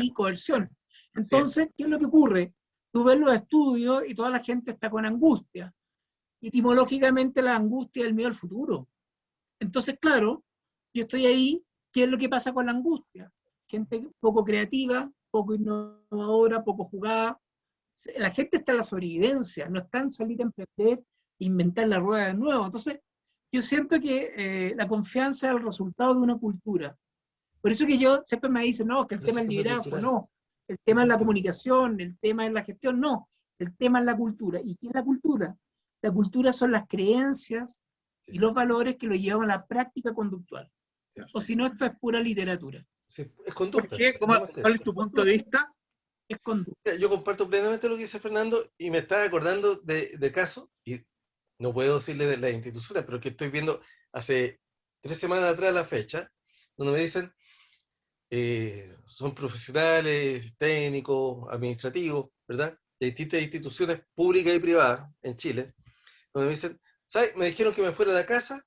C: y coerción. Entonces, ¿qué es lo que ocurre? Tú ves los estudios y toda la gente está con angustia. Etimológicamente, la angustia es el miedo al futuro. Entonces, claro, yo estoy ahí. ¿Qué es lo que pasa con la angustia? Gente poco creativa, poco innovadora, poco jugada. La gente está en la sobrevivencia, no está en salir a emprender e inventar la rueda de nuevo. Entonces, yo siento que la confianza es el resultado de una cultura. Por eso que yo siempre me dicen, no, que el tema es el liderazgo, no. El tema es la comunicación, el tema es la gestión, no. El tema es la cultura. ¿Y qué es la cultura? La cultura son las creencias y los valores que lo llevan a la práctica conductual. O si no, esto es pura literatura.
B: Sí, es conducta.
A: ¿Por qué? ¿Cuál es tu punto de vista?
C: Es conducta.
B: Yo comparto plenamente lo que dice Fernando y me estaba acordando de casos, y no puedo decirle de las instituciones, pero que estoy viendo hace 3 semanas atrás la fecha, donde me dicen, son profesionales, técnicos, administrativos, ¿verdad? De distintas instituciones públicas y privadas en Chile, donde me dicen, ¿sabes? Me dijeron que me fuera a la casa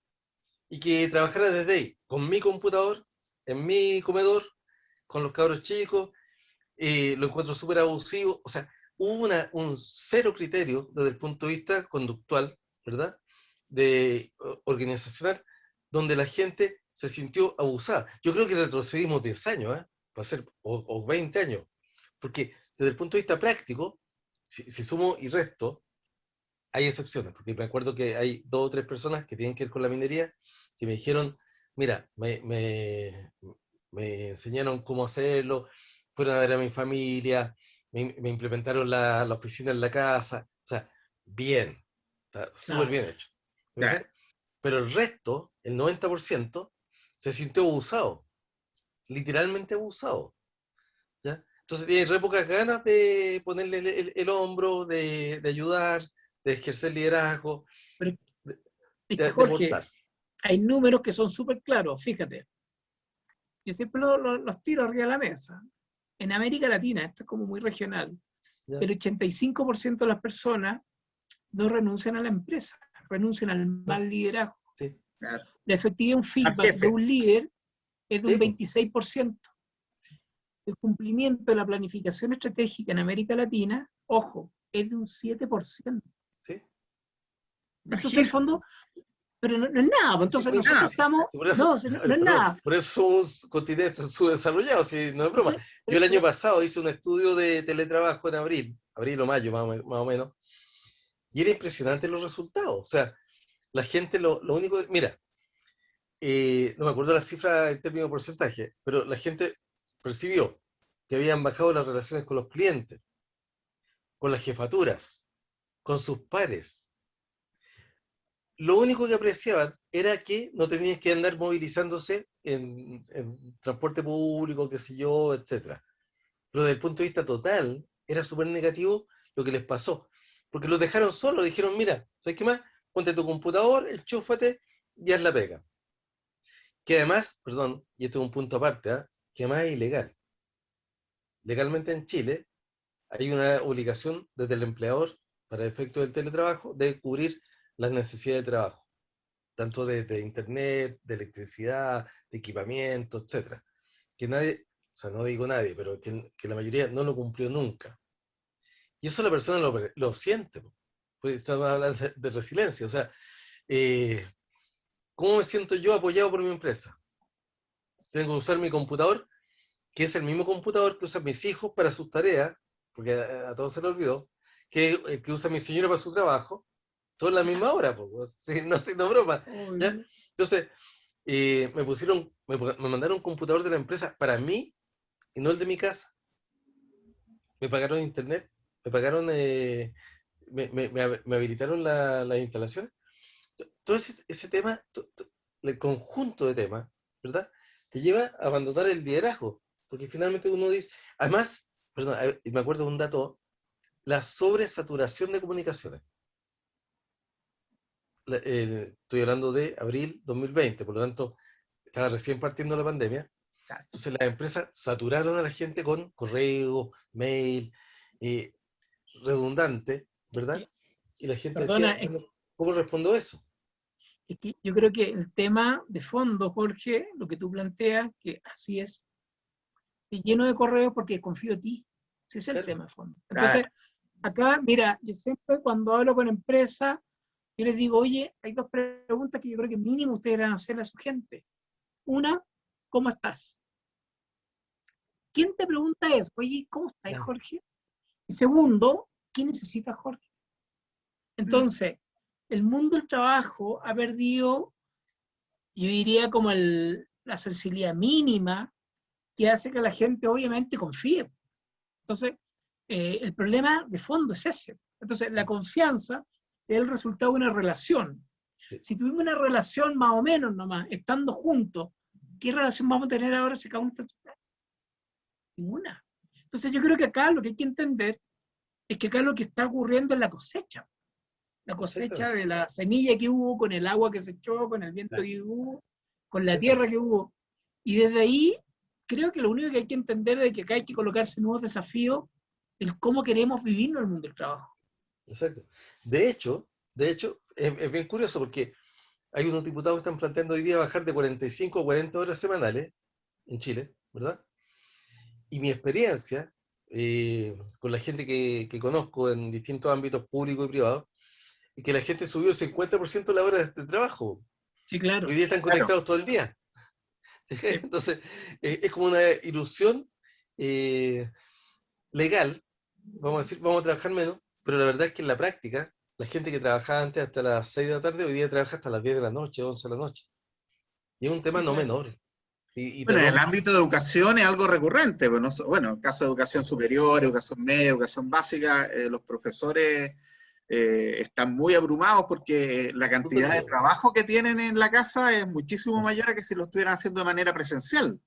B: y que trabajara desde ahí, con mi computador, en mi comedor, con los cabros chicos, lo encuentro súper abusivo. O sea, hubo un cero criterio desde el punto de vista conductual, ¿verdad? Organizacional, donde la gente se sintió abusada. Yo creo que retrocedimos 10 años, va a ser, o 20 años, porque desde el punto de vista práctico, si sumo y resto, hay excepciones, porque me acuerdo que hay 2 o 3 personas que tienen que ver con la minería, que me dijeron, mira, me enseñaron cómo hacerlo, fueron a ver a mi familia, me implementaron la oficina en la casa, o sea, bien, está súper bien hecho. ¿Verdad? Pero el resto, el 90%, se sintió abusado, literalmente abusado. ¿Ya? Entonces tiene re pocas ganas de ponerle el hombro, de ayudar, de ejercer liderazgo,
C: Pero es
B: de
C: que, Jorge,
B: aportar.
C: hay números que son súper claros, fíjate. Yo siempre los tiro arriba de la mesa. En América Latina, esto es como muy regional,
B: ¿Ya?
C: el 85% de las personas no renuncian a la empresa, renuncian al mal liderazgo.
B: Sí.
C: La efectividad de un feedback de un líder es de un 26%. El cumplimiento de la planificación estratégica en América Latina, ojo, es de un 7%.
B: ¿Sí?
C: Entonces, en el fondo, pero no es nada, pues, entonces
B: Sí, pues,
C: nosotros estamos,
B: sí, por eso,
C: no es
B: perdón,
C: nada.
B: por eso somos continentes subdesarrollados, si no es broma.
C: Entonces,
B: Yo el año pasado hice un estudio de teletrabajo en abril o mayo más o menos, y era impresionante los resultados. O sea, la gente lo único, mira, no me acuerdo la cifra en términos de porcentaje, pero la gente percibió que habían bajado las relaciones con los clientes, con las jefaturas, con sus pares. Lo único que apreciaban era que no tenían que andar movilizándose en transporte público, qué sé yo, etcétera. Pero desde el punto de vista total, era súper negativo lo que les pasó. Porque los dejaron solos, dijeron, mira, ¿sabes qué más? Ponte tu computador, enchúfate y haz la pega. Que además, perdón, y este es un punto aparte, que además es ilegal. Legalmente en Chile hay una obligación desde el empleador, para el efecto del teletrabajo, de cubrir las necesidades de trabajo, tanto de internet, de electricidad, de equipamiento, etcétera. Que nadie, o sea, no digo nadie, pero que la mayoría no lo cumplió nunca. Y eso la persona lo siente, pues estamos hablando de resiliencia. O sea, eh, ¿cómo me siento yo apoyado por mi empresa? Tengo que usar mi computador, que es el mismo computador que usan mis hijos para sus tareas, porque a todos se les olvidó, que usa mi señora para su trabajo, son la misma hora, pues, si no, si no broma. ¿Ya? Entonces, me mandaron un computador de la empresa para mí y no el de mi casa. Me pagaron internet, me pagaron, me habilitaron las instalaciones. Todo ese tema, el conjunto de temas, ¿verdad? Te lleva a abandonar el liderazgo, porque finalmente uno dice, además, perdón, me acuerdo de un dato, la sobresaturación de comunicaciones. Estoy hablando de abril 2020, por lo tanto, estaba recién partiendo la pandemia. Entonces las empresas saturaron a la gente con correo, mail, eh, redundante, ¿verdad? Y la gente
C: Perdona,
B: decía, bueno, ¿cómo respondo eso?
C: es que yo creo que el tema de fondo, Jorge, lo que tú planteas, que así es, lleno de correos porque confío en ti. Ese es el
B: Claro.
C: tema de fondo. Entonces, acá, mira, yo siempre cuando hablo con empresas, yo les digo, oye, hay dos preguntas que yo creo que mínimo ustedes deben hacerle a su gente. Una, ¿cómo estás? ¿Quién te pregunta eso? Oye, ¿cómo estás, Jorge? Y segundo, ¿qué necesitas, Jorge? Entonces, el mundo del trabajo ha perdido, yo diría, como la sensibilidad mínima que hace que la gente obviamente confíe. Entonces, el problema de fondo es ese. Entonces, la confianza es el resultado de una relación. Si tuvimos una relación más o menos nomás, estando juntos, ¿qué relación vamos a tener ahora si cada uno está en su casa? Ninguna. Entonces, yo creo que acá lo que hay que entender es que acá lo que está ocurriendo es la cosecha. La cosecha de la semilla que hubo, con el agua que se echó, con el viento que hubo, con la tierra que hubo. Y desde ahí, creo que lo único que hay que entender es que acá hay que colocarse nuevos desafíos, el cómo queremos vivir en el mundo del trabajo.
B: Exacto. De hecho, es bien curioso porque hay unos diputados que están planteando hoy día bajar de 45 a 40 horas semanales en Chile, ¿verdad? Y mi experiencia con la gente que conozco en distintos ámbitos públicos y privados, es que la gente subió 50% la hora de trabajo.
C: Sí, claro.
B: Hoy día están conectados todo el día. Entonces, es como una ilusión legal, vamos a decir, vamos a trabajar menos, pero la verdad es que en la práctica, la gente que trabajaba antes hasta las 6 de la tarde, hoy día trabaja hasta las 10 de la noche, 11 de la noche. Y es un tema
C: Sí,
B: no
C: claro.
B: menor. Y
A: Bueno, en el ámbito de educación es algo recurrente. Bueno, en el caso de educación superior, educación media, educación básica, los profesores están muy abrumados porque la cantidad de trabajo que tienen en la casa es muchísimo mayor a que si lo estuvieran haciendo de manera presencial.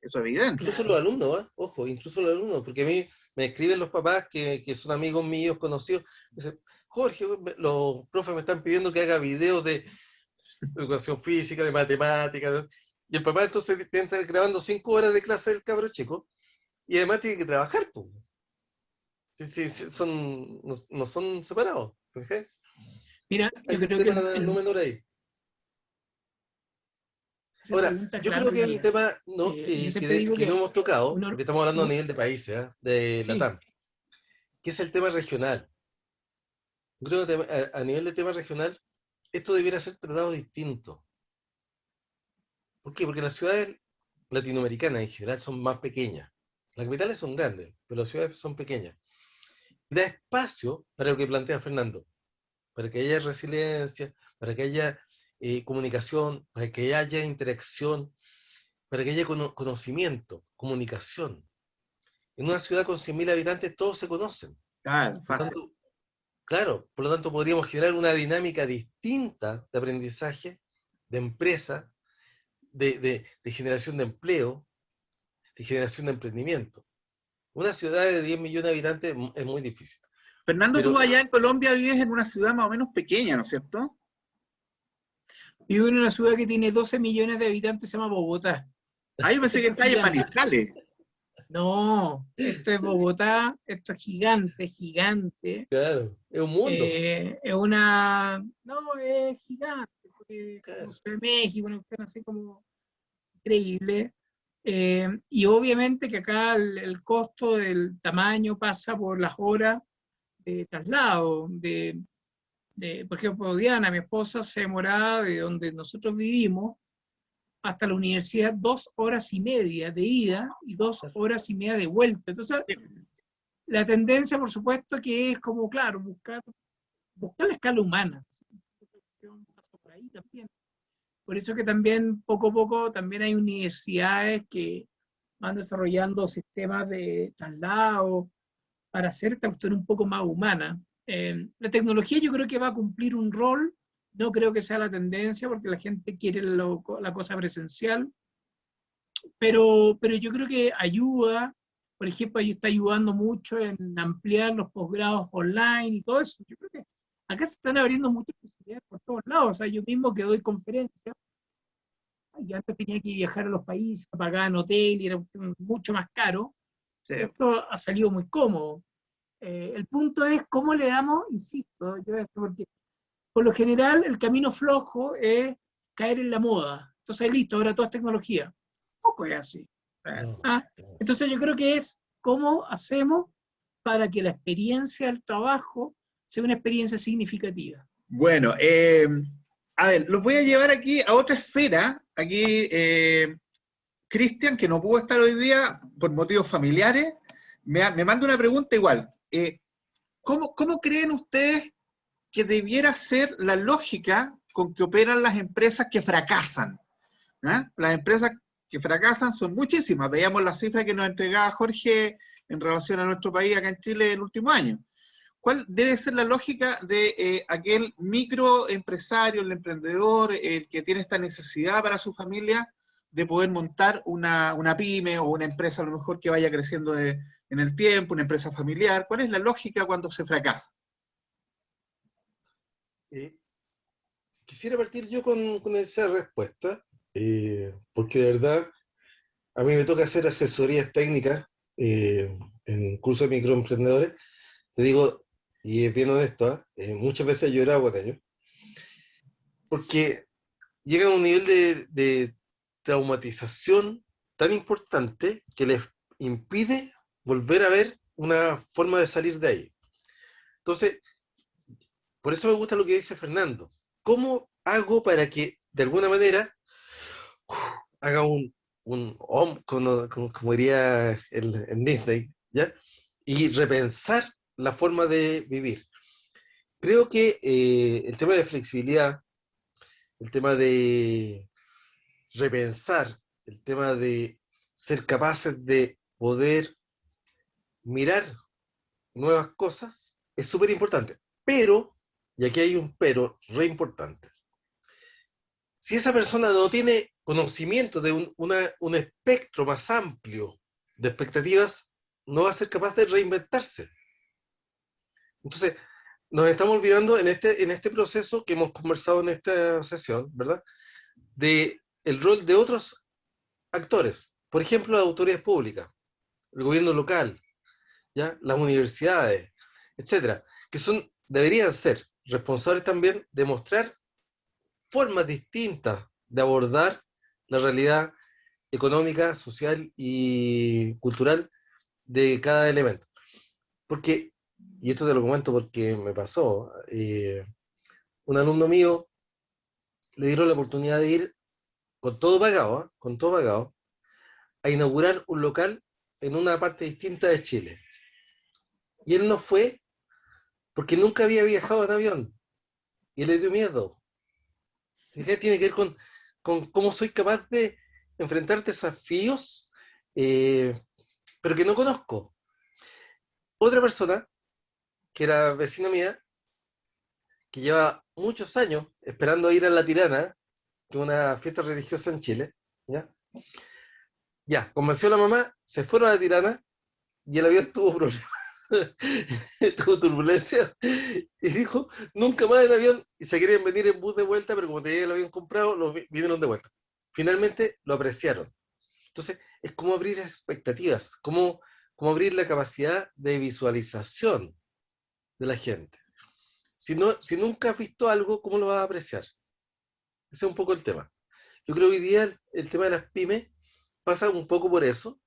A: Eso es evidente.
B: Incluso los alumnos, ojo, incluso los alumnos, porque a mí me escriben los papás que son amigos míos, conocidos, me dicen, Jorge, los profes me están pidiendo que haga videos de educación física, de matemáticas, y el papá entonces tiene que estar grabando 5 horas de clase del cabro chico, y además tiene que trabajar, pues. Sí, no son separados. ¿Okay?
C: Mira,
B: Hay
C: yo
B: un
C: creo que
B: tema no menor ahí. Ahora, yo creo que el tema
C: yo siempre digo
B: que no
C: que
B: hemos tocado, porque estamos hablando a nivel de países, de
C: sí,
B: Latam, que es el tema regional. Creo que a nivel de tema regional, esto debiera ser tratado distinto. ¿Por qué? Porque las ciudades latinoamericanas en general son más pequeñas. Las capitales son grandes, pero las ciudades son pequeñas. Y da espacio para lo que plantea Fernando, para que haya resiliencia, para que haya comunicación, para que haya interacción, para que haya conocimiento, comunicación. En una ciudad con 100.000 habitantes todos se conocen.
A: Claro,
B: Por lo
A: fácil.
B: tanto, claro, por lo tanto podríamos generar una dinámica distinta de aprendizaje, de empresa, de generación de empleo, de generación de emprendimiento. Una ciudad de 10 millones de habitantes es muy difícil.
A: Fernando,
B: Pero
A: tú allá en Colombia vives en una ciudad más o menos pequeña, ¿no es cierto?
C: Vivo en una ciudad que tiene 12 millones de habitantes, se llama Bogotá.
A: Ah, yo pensé que en calle
C: Gigante.
A: Manizales.
C: No, esto es Bogotá, esto es gigante, gigante.
B: claro, es un mundo.
C: Es una. No, es gigante, porque como
B: Claro.
C: Ciudad de México, una cuestión así como increíble. Y obviamente que acá el costo del tamaño pasa por las horas de traslado. Por ejemplo, Diana, mi esposa, se demoraba de donde nosotros vivimos hasta la universidad 2 horas y media de ida y 2 horas y media de vuelta. Entonces, la tendencia, por supuesto, que es como, claro, buscar la escala humana. Pasa por ahí también. Por eso que también, poco a poco, también hay universidades que van desarrollando sistemas de traslado para hacer esta cuestión un poco más humana. La tecnología yo creo que va a cumplir un rol, no creo que sea la tendencia, porque la gente quiere la cosa presencial, pero yo creo que ayuda, por ejemplo, ahí está ayudando mucho en ampliar los posgrados online y todo eso. Yo creo que acá se están abriendo muchas posibilidades por todos lados. O sea, yo mismo que doy conferencias, y antes tenía que viajar a los países, pagar en hotel y era mucho más caro.
A: Sí.
C: Esto ha salido muy cómodo. El punto es cómo le damos, insisto, yo esto porque por lo general el camino flojo es caer en la moda. Entonces, listo, ahora todo es tecnología. Poco es así.
B: No, no.
C: Entonces yo creo que es cómo hacemos para que la experiencia del trabajo sea una experiencia significativa.
A: Bueno, a ver, los voy a llevar aquí a otra esfera. Aquí, Cristian, que no pudo estar hoy día por motivos familiares, me manda una pregunta igual. ¿Cómo creen ustedes que debiera ser la lógica con que operan las empresas que fracasan? ¿Ah? Las empresas que fracasan son muchísimas. Veíamos las cifras que nos entregaba Jorge en relación a nuestro país acá en Chile el último año. ¿Cuál debe ser la lógica de aquel microempresario, el emprendedor, el que tiene esta necesidad para su familia de poder montar una pyme o una empresa a lo mejor que vaya creciendo en el tiempo, una empresa familiar? ¿Cuál es la lógica cuando se fracasa?
B: Quisiera partir yo con esa respuesta, porque de verdad a mí me toca hacer asesorías técnicas en cursos de microemprendedores. Te digo, y es bien honesto, muchas veces he llorado con ellos, porque llegan a un nivel de traumatización tan importante que les impide volver a ver una forma de salir de ahí. Entonces, por eso me gusta lo que dice Fernando. ¿Cómo hago para que, de alguna manera, haga como diría el Disney, ¿ya? Y repensar la forma de vivir? Creo que el tema de flexibilidad, el tema de repensar, el tema de ser capaces de poder mirar nuevas cosas es súper importante. Pero, y aquí hay un pero re importante, si esa persona no tiene conocimiento de un espectro más amplio de expectativas, no va a ser capaz de reinventarse. Entonces, nos estamos olvidando en este proceso que hemos conversado en esta sesión, ¿verdad? De el rol de otros actores, por ejemplo, las autoridades públicas, el gobierno local, ¿ya? Las universidades, etcétera, que deberían ser responsables también de mostrar formas distintas de abordar la realidad económica, social y cultural de cada elemento. Porque y esto te lo comento porque me pasó, un alumno mío le dieron la oportunidad de ir con todo pagado, con todo pagado, a inaugurar un local en una parte distinta de Chile. Y él no fue porque nunca había viajado en avión y le dio miedo. Tiene que ver con cómo soy capaz de enfrentar desafíos, pero que no conozco. Otra persona, que era vecina mía, que lleva muchos años esperando ir a La Tirana, que es una fiesta religiosa en Chile, ¿ya? Ya, convenció a la mamá, se fueron a La Tirana y el avión tuvo problemas, tuvo turbulencia y dijo, nunca más en avión, y se querían venir en bus de vuelta, pero como tenía el avión comprado, vinieron de vuelta. Finalmente lo apreciaron. Entonces, es como abrir expectativas, como abrir la capacidad de visualización de la gente. Si nunca has visto algo, ¿cómo lo vas a apreciar? Ese es un poco el tema. Yo creo que hoy día el tema de las pymes pasa un poco por eso,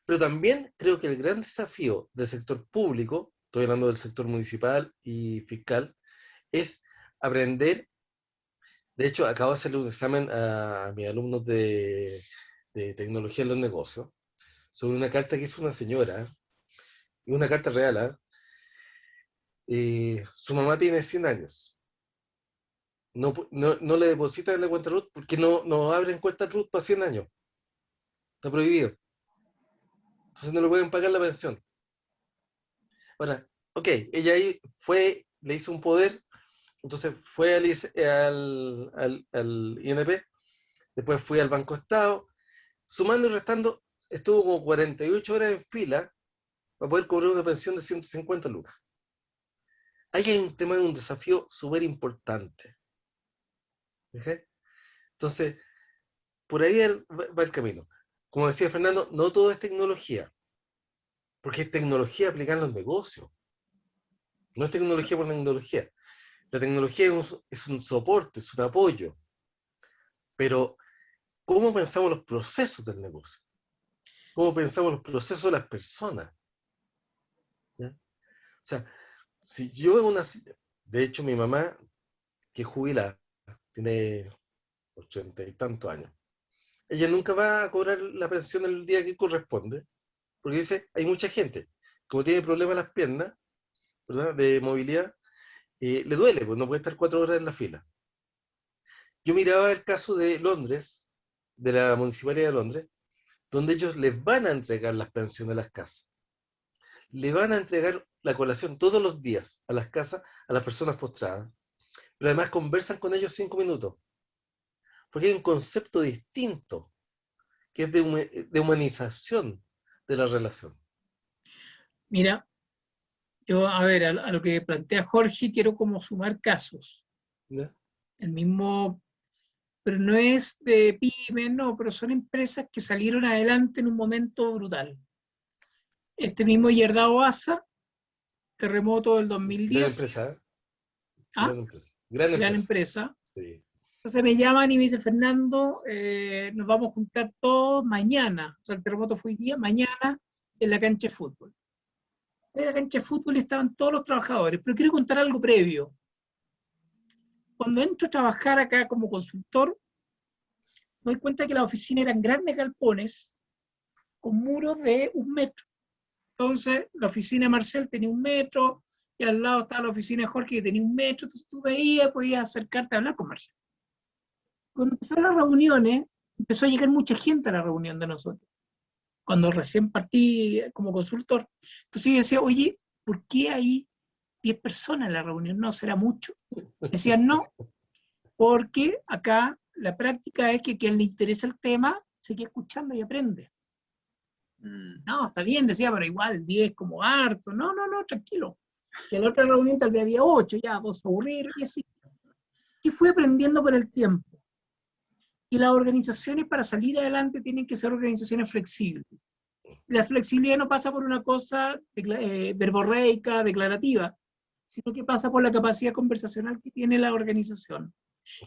B: pero también creo que el gran desafío del sector público, estoy hablando del sector municipal y fiscal, es aprender. De hecho, acabo de hacerle un examen a mis alumnos de tecnología en los negocios sobre una carta que hizo una señora, y una carta real. Su mamá tiene 100 años. No le depositan en la cuenta RUT porque no abren cuenta RUT para 100 años. Está prohibido. Entonces no le pueden pagar la pensión. Ahora, ok, ella ahí fue, le hizo un poder, entonces fue al INP, después fue al Banco Estado, sumando y restando, estuvo como 48 horas en fila para poder cobrar una pensión de 150 lucas. Ahí hay un tema de un desafío súper importante. ¿Okay? Entonces, por ahí va el camino. Como decía Fernando, no todo es tecnología, porque es tecnología aplicada en los negocios. No es tecnología por tecnología. La tecnología es un soporte, es un apoyo. Pero, ¿cómo pensamos los procesos del negocio? ¿Cómo pensamos los procesos de las personas? ¿Ya? O sea, si yo en una... De hecho, mi mamá, que es jubilada, tiene 80 y tantos años, ella nunca va a cobrar la pensión el día que corresponde, porque dice, hay mucha gente, como tiene problemas en las piernas, ¿verdad?, de movilidad, le duele, pues no puede estar 4 horas en la fila. Yo miraba el caso de Londres, de la Municipalidad de Londres, donde ellos les van a entregar las pensiones a las casas. Le van a entregar la colación todos los días a las casas, a las personas postradas. Pero además conversan con ellos 5 minutos. Porque hay un concepto distinto, que es de humanización de la relación.
C: Mira, yo, a ver, a lo que plantea Jorge, quiero como sumar casos.
B: ¿Ya?
C: El mismo, pero no es de pymes, no, pero son empresas que salieron adelante en un momento brutal. Este mismo Yerdao Asa, terremoto del
B: Gran
C: 2010.
B: empresa, ¿eh?
C: ¿Ah?
B: Gran empresa. Gran
C: Gran
B: empresa.
C: empresa.
B: Sí.
C: Entonces me llaman y me dicen, Fernando, nos vamos a juntar todos mañana. O sea, el terremoto fue hoy día, mañana en la cancha de fútbol. En la cancha de fútbol estaban todos los trabajadores, pero quiero contar algo previo. Cuando entro a trabajar acá como consultor, me doy cuenta que las oficinas eran grandes galpones con muros de 1 metro. Entonces, la oficina de Marcel tenía 1 metro, y al lado estaba la oficina de Jorge que tenía 1 metro, entonces tú veías, podías acercarte a hablar con Marcel. Cuando empezaron las reuniones, empezó a llegar mucha gente a la reunión de nosotros, cuando recién partí como consultor. Entonces yo decía, oye, ¿por qué hay 10 personas en la reunión? No, ¿será mucho? Decían, no, porque acá la práctica es que quien le interesa el tema se queda escuchando y aprende. No, está bien, decía, pero igual 10 como harto. No, tranquilo. Que en la otra reunión tal vez había 8, ya, 2 aburrir, y así. Y fui aprendiendo por el tiempo. Y las organizaciones para salir adelante tienen que ser organizaciones flexibles. La flexibilidad no pasa por una cosa verborreica, declarativa, sino que pasa por la capacidad conversacional que tiene la organización.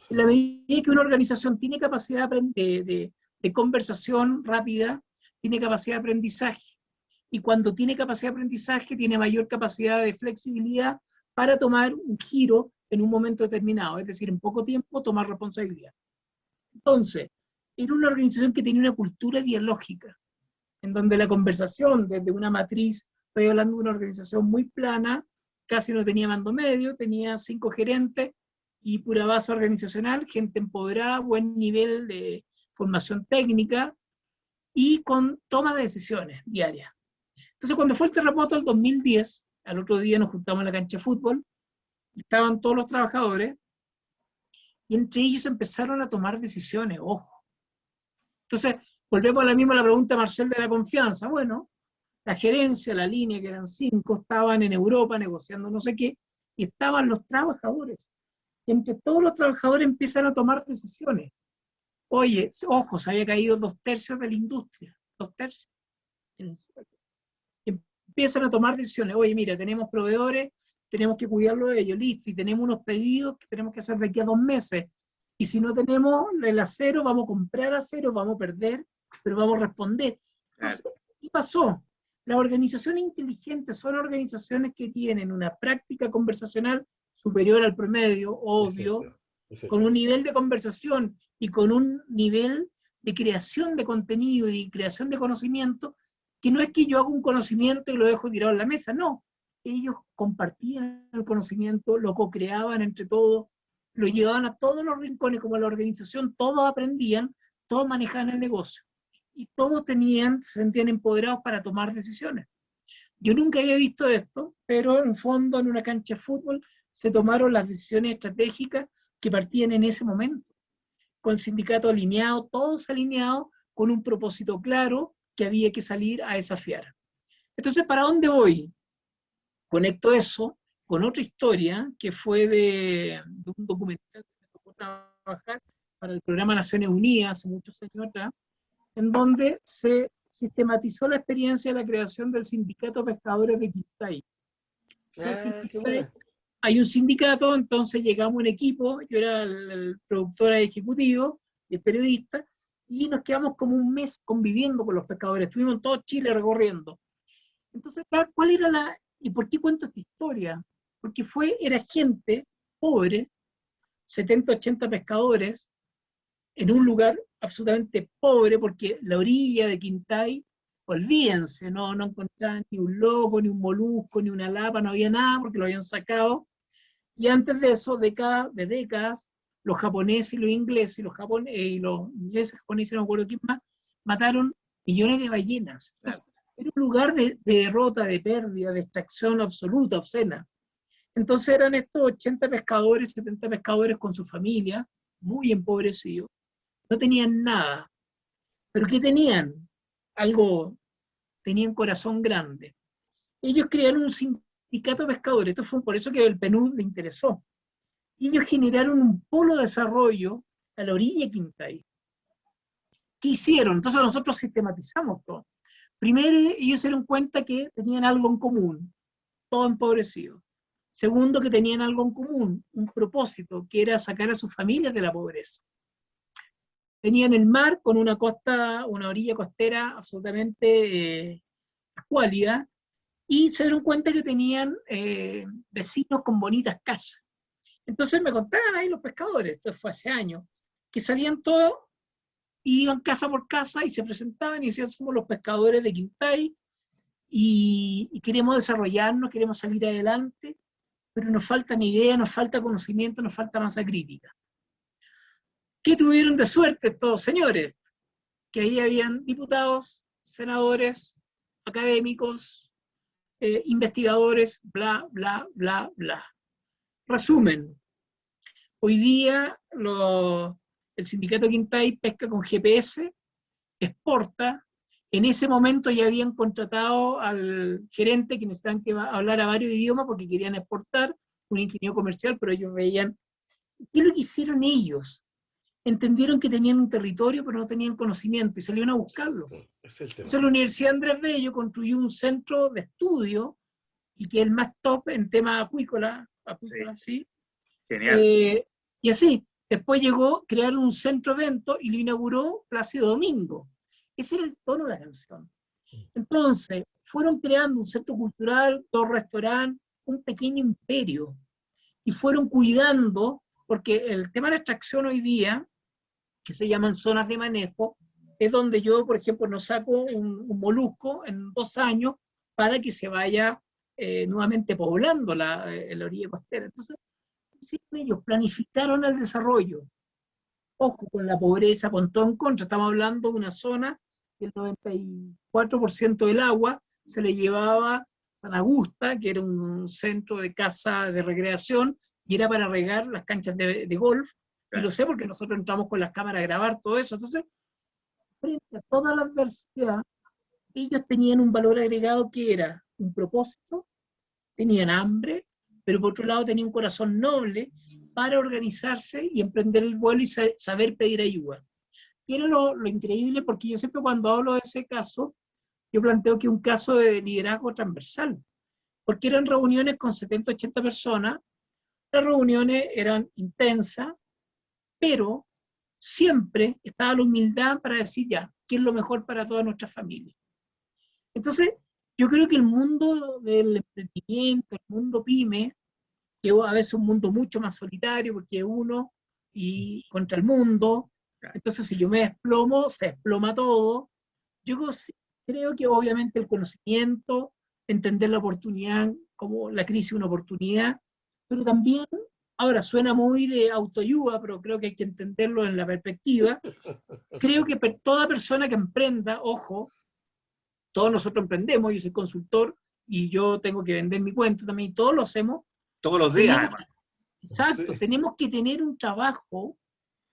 C: En la medida que una organización tiene capacidad de conversación rápida, tiene capacidad de aprendizaje. y cuando tiene capacidad de aprendizaje, tiene mayor capacidad de flexibilidad para tomar un giro en un momento determinado, es decir, en poco tiempo tomar responsabilidad. Entonces, era una organización que tenía una cultura dialógica, en donde la conversación desde una matriz, estoy hablando de una organización muy plana, casi no tenía mando medio, tenía 5 gerentes y pura base organizacional, gente empoderada, buen nivel de formación técnica y con toma de decisiones diarias. Entonces, cuando fue el terremoto del 2010, al otro día nos juntamos en la cancha de fútbol, estaban todos los trabajadores, y entre ellos empezaron a tomar decisiones, ojo. Entonces, volvemos a la pregunta, Marcel, de la confianza. Bueno, la gerencia, la línea, que eran 5, estaban en Europa negociando no sé qué, y estaban los trabajadores. Y entre todos los trabajadores empiezan a tomar decisiones. Oye, ojo, se había caído 2/3 de la industria, 2/3. Empiezan a tomar decisiones. Oye, mira, tenemos proveedores, tenemos que cuidarlo de ellos, listo, y tenemos unos pedidos que tenemos que hacer de aquí a 2 meses. Y si no tenemos el acero, vamos a comprar acero, vamos a perder, pero vamos a responder. Entonces, ¿qué pasó? Las organizaciones inteligentes son organizaciones que tienen una práctica conversacional superior al promedio, obvio, con un nivel de conversación y con un nivel de creación de contenido y creación de conocimiento, que no es que yo haga un conocimiento y lo dejo tirado en la mesa, no. Ellos compartían el conocimiento, lo co-creaban entre todos, lo llevaban a todos los rincones, como la organización, todos aprendían, todos manejaban el negocio. Y todos se sentían empoderados para tomar decisiones. Yo nunca había visto esto, pero en fondo en una cancha de fútbol se tomaron las decisiones estratégicas que partían en ese momento, con el sindicato alineado, todos alineados, con un propósito claro que había que salir a desafiar. Entonces, ¿para dónde voy? Conecto eso con otra historia que fue de un documental que me tocó trabajar para el programa Naciones Unidas hace muchos años atrás, en donde se sistematizó la experiencia de la creación del sindicato de pescadores de Quintay. Hay un sindicato, entonces llegamos un equipo, yo era el productor ejecutivo y el periodista, y nos quedamos como un mes conviviendo con los pescadores, estuvimos en todo Chile recorriendo. Entonces, ¿cuál era y por qué cuento esta historia? Porque era gente pobre, 70, 80 pescadores, en un lugar absolutamente pobre, porque la orilla de Quintay, olvídense, no encontraban ni un loco, ni un molusco, ni una lapa, no había nada, porque lo habían sacado. Y antes de eso, de décadas, los japoneses y los ingleses, y los ingleses, japoneses, no me acuerdo quién más, mataron millones de ballenas. Entonces, era un lugar de derrota, de pérdida, de extracción absoluta, obscena. Entonces eran estos 80 pescadores, 70 pescadores con su familia, muy empobrecidos, no tenían nada. ¿Pero qué tenían? Tenían corazón grande. Ellos crearon un sindicato de pescadores, esto fue por eso que el PNUD le interesó. Y ellos generaron un polo de desarrollo a la orilla de Quintay. ¿Qué hicieron? Entonces nosotros sistematizamos todo. Primero, ellos se dieron cuenta que tenían algo en común, todo empobrecido. Segundo, que tenían algo en común, un propósito, que era sacar a sus familias de la pobreza. Tenían el mar con una orilla costera absolutamente escuálida, y se dieron cuenta que tenían vecinos con bonitas casas. Entonces me contaban ahí los pescadores, esto fue hace años, que salían todos, iban casa por casa y se presentaban y decían: somos los pescadores de Quintay y queremos desarrollarnos, queremos salir adelante, pero nos faltan ideas, nos falta conocimiento, nos falta masa crítica. ¿Qué tuvieron de suerte estos señores? Que ahí habían diputados, senadores, académicos, investigadores, bla, bla, bla, bla. Resumen, hoy día el sindicato Quintay pesca con GPS, exporta. En ese momento ya habían contratado al gerente que necesitaban que hablar a varios idiomas porque querían exportar, un ingeniero comercial, pero ellos veían. ¿Qué es lo que hicieron ellos? Entendieron que tenían un territorio, pero no tenían conocimiento, y salieron a buscarlo. Entonces la Universidad Andrés Bello construyó un centro de estudio, y que es el más top en tema acuícola, ¿sí?
A: Genial.
C: Y así, después crearon un centro evento y lo inauguró Plácido Domingo. Ese era el tono de la canción. Entonces, fueron creando un centro cultural, 2 restaurantes, un pequeño imperio, y fueron cuidando, porque el tema de la extracción hoy día, que se llaman zonas de manejo, es donde yo, por ejemplo, no saco un molusco en 2 años para que se vaya nuevamente poblando la orilla costera. Entonces, ellos planificaron el desarrollo. Ojo, con la pobreza, con todo en contra. Estamos hablando de una zona que el 94% del agua se le llevaba a San Augusta, que era un centro de casa de recreación, y era para regar las canchas de golf. Y lo sé porque nosotros entramos con las cámaras a grabar todo eso. Entonces, frente a toda la adversidad, ellos tenían un valor agregado que era un propósito, tenían hambre, pero por otro lado tenían un corazón noble para organizarse y emprender el vuelo y saber pedir ayuda. Y era lo increíble, porque yo siempre cuando hablo de ese caso, yo planteo que es un caso de liderazgo transversal, porque eran reuniones con 70, 80 personas, las reuniones eran intensas, pero siempre estaba la humildad para decir ya, qué es lo mejor para toda nuestra familia. Entonces, yo creo que el mundo del emprendimiento, el mundo pyme, que a veces es un mundo mucho más solitario, porque es uno y contra el mundo, entonces si yo me desplomo, se desploma todo. Yo creo que obviamente el conocimiento, entender la oportunidad como la crisis una oportunidad, pero también, ahora suena muy de autoayuda, pero creo que hay que entenderlo en la perspectiva. Creo que toda persona que emprenda, ojo, todos nosotros emprendemos, yo soy consultor y yo tengo que vender mi cuento también, y todos lo hacemos.
A: Todos los días, además.
C: Exacto, sí. Tenemos que tener un trabajo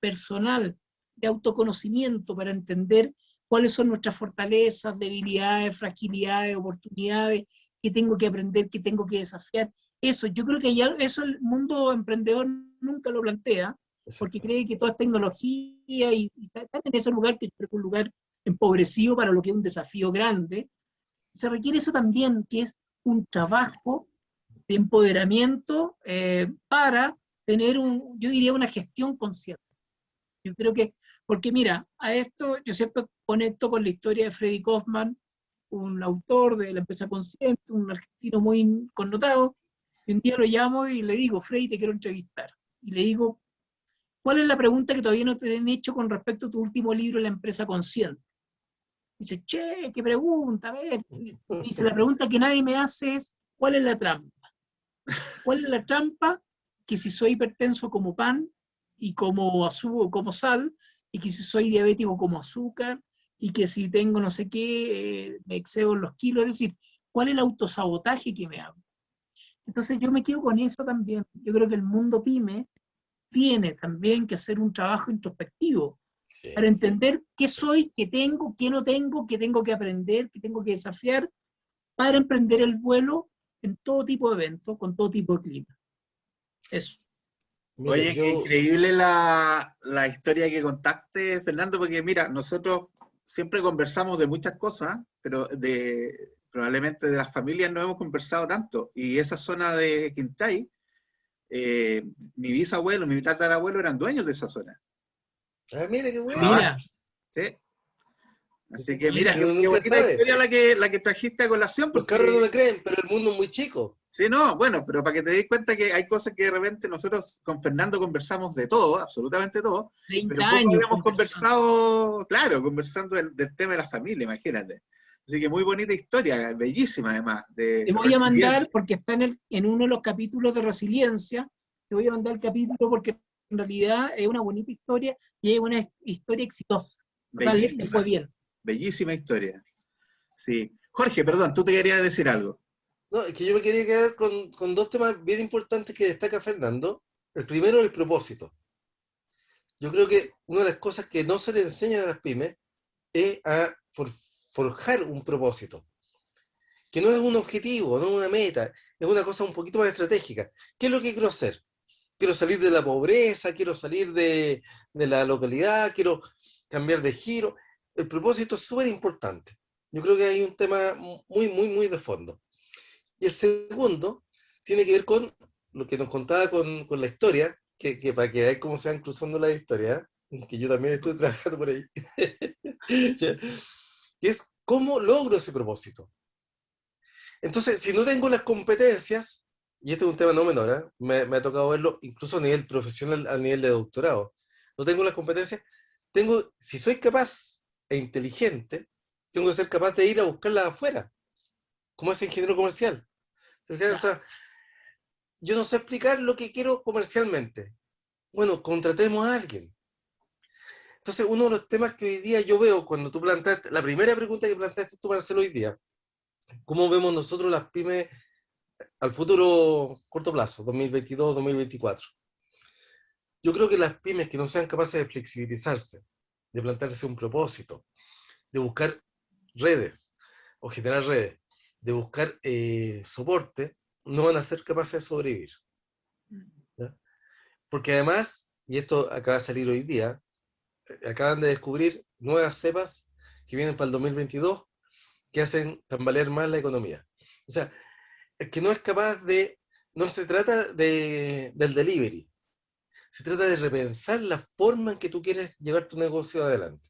C: personal de autoconocimiento para entender cuáles son nuestras fortalezas, debilidades, fragilidades, oportunidades, qué tengo que aprender, qué tengo que desafiar. Eso, yo creo que ya eso el mundo emprendedor nunca lo plantea, porque cree que todo es tecnología y está en ese lugar que es un lugar empobrecido para lo que es un desafío grande. Se requiere eso también, que es un trabajo de empoderamiento para tener, yo diría, una gestión consciente. Yo creo que, porque mira, a esto yo siempre conecto con la historia de Freddy Kaufman, un autor de La empresa consciente, un argentino muy connotado, y un día lo llamo y le digo, Freddy, te quiero entrevistar. Y le digo, ¿cuál es la pregunta que todavía no te han hecho con respecto a tu último libro, La empresa consciente? Dice, che, qué pregunta, a ver. Dice, la pregunta que nadie me hace es, ¿cuál es la trampa? ¿Cuál es la trampa? Que si soy hipertenso como pan y como azúcar, como sal, y que si soy diabético como azúcar, y que si tengo no sé qué, me excedo en los kilos, es decir, ¿cuál es el autosabotaje que me hago? Entonces yo me quedo con eso también. Yo creo que el mundo pyme tiene también que hacer un trabajo introspectivo, sí, para entender qué soy, qué tengo, qué no tengo, qué tengo que aprender, qué tengo que desafiar, para emprender el vuelo en todo tipo de eventos, con todo tipo de clima. Eso.
A: Mira, oye, qué increíble la historia que contaste, Fernando, porque mira, nosotros siempre conversamos de muchas cosas, pero probablemente de las familias no hemos conversado tanto. Y esa zona de Quintay, mi bisabuelo, mi tatarabuelo eran dueños de esa zona.
B: Ah, mira, qué bueno.
C: Mira.
A: Sí. Así que mira, qué bonita historia la que trajiste a colación.
B: Porque los carros no me creen, pero el mundo es muy chico.
A: Sí, no, bueno, pero para que te des cuenta que hay cosas que de repente nosotros con Fernando conversamos de todo, absolutamente todo,
C: 30
A: pero
C: años
A: habíamos conversado, claro, conversando del tema de la familia, imagínate. Así que muy bonita historia, bellísima además.
C: Te voy a mandar, porque está en uno de los capítulos de Resiliencia, te voy a mandar el capítulo porque en realidad es una bonita historia y es una historia exitosa.
A: Bellísima,
C: le fue bien.
A: Bellísima historia. Sí. Jorge, perdón, tú te querías decir algo.
B: No, es que yo me quería quedar con dos temas bien importantes que destaca Fernando. El primero, el propósito. Yo creo que una de las cosas que no se le enseñan a las pymes es a forjar un propósito. Que no es un objetivo, no es una meta, es una cosa un poquito más estratégica. ¿Qué es lo que quiero hacer? Quiero salir de la pobreza, quiero salir de la localidad, quiero cambiar de giro. El propósito es súper importante. Yo creo que hay un tema muy de fondo. Y el segundo tiene que ver con lo que nos contaba con la historia, que para que veáis cómo se van cruzando las historias, que yo también estoy trabajando por ahí. que es cómo logro ese propósito. Entonces, si no tengo las competencias, y este es un tema no menor, ¿eh? Me ha tocado verlo incluso a nivel profesional, a nivel de doctorado, no tengo las competencias, si soy capaz e inteligente, tengo que ser capaz de ir a buscarlas afuera, como ese ingeniero comercial. O sea, yo no sé explicar lo que quiero comercialmente. Bueno, contratemos a alguien. Entonces, uno de los temas que hoy día yo veo cuando tú planteaste, la primera pregunta que planteaste tú, Marcelo, hoy día, ¿cómo vemos nosotros las pymes al futuro corto plazo, 2022, 2024? Yo creo que las pymes que no sean capaces de flexibilizarse, de plantearse un propósito, de buscar redes o generar redes, de buscar soporte, no van a ser capaces de sobrevivir. ¿Ya? Porque además, y esto acaba de salir hoy día, acaban de descubrir nuevas cepas que vienen para el 2022 que hacen tambalear más la economía. O sea, el que no es capaz de, no se trata del delivery, se trata de repensar la forma en que tú quieres llevar tu negocio adelante.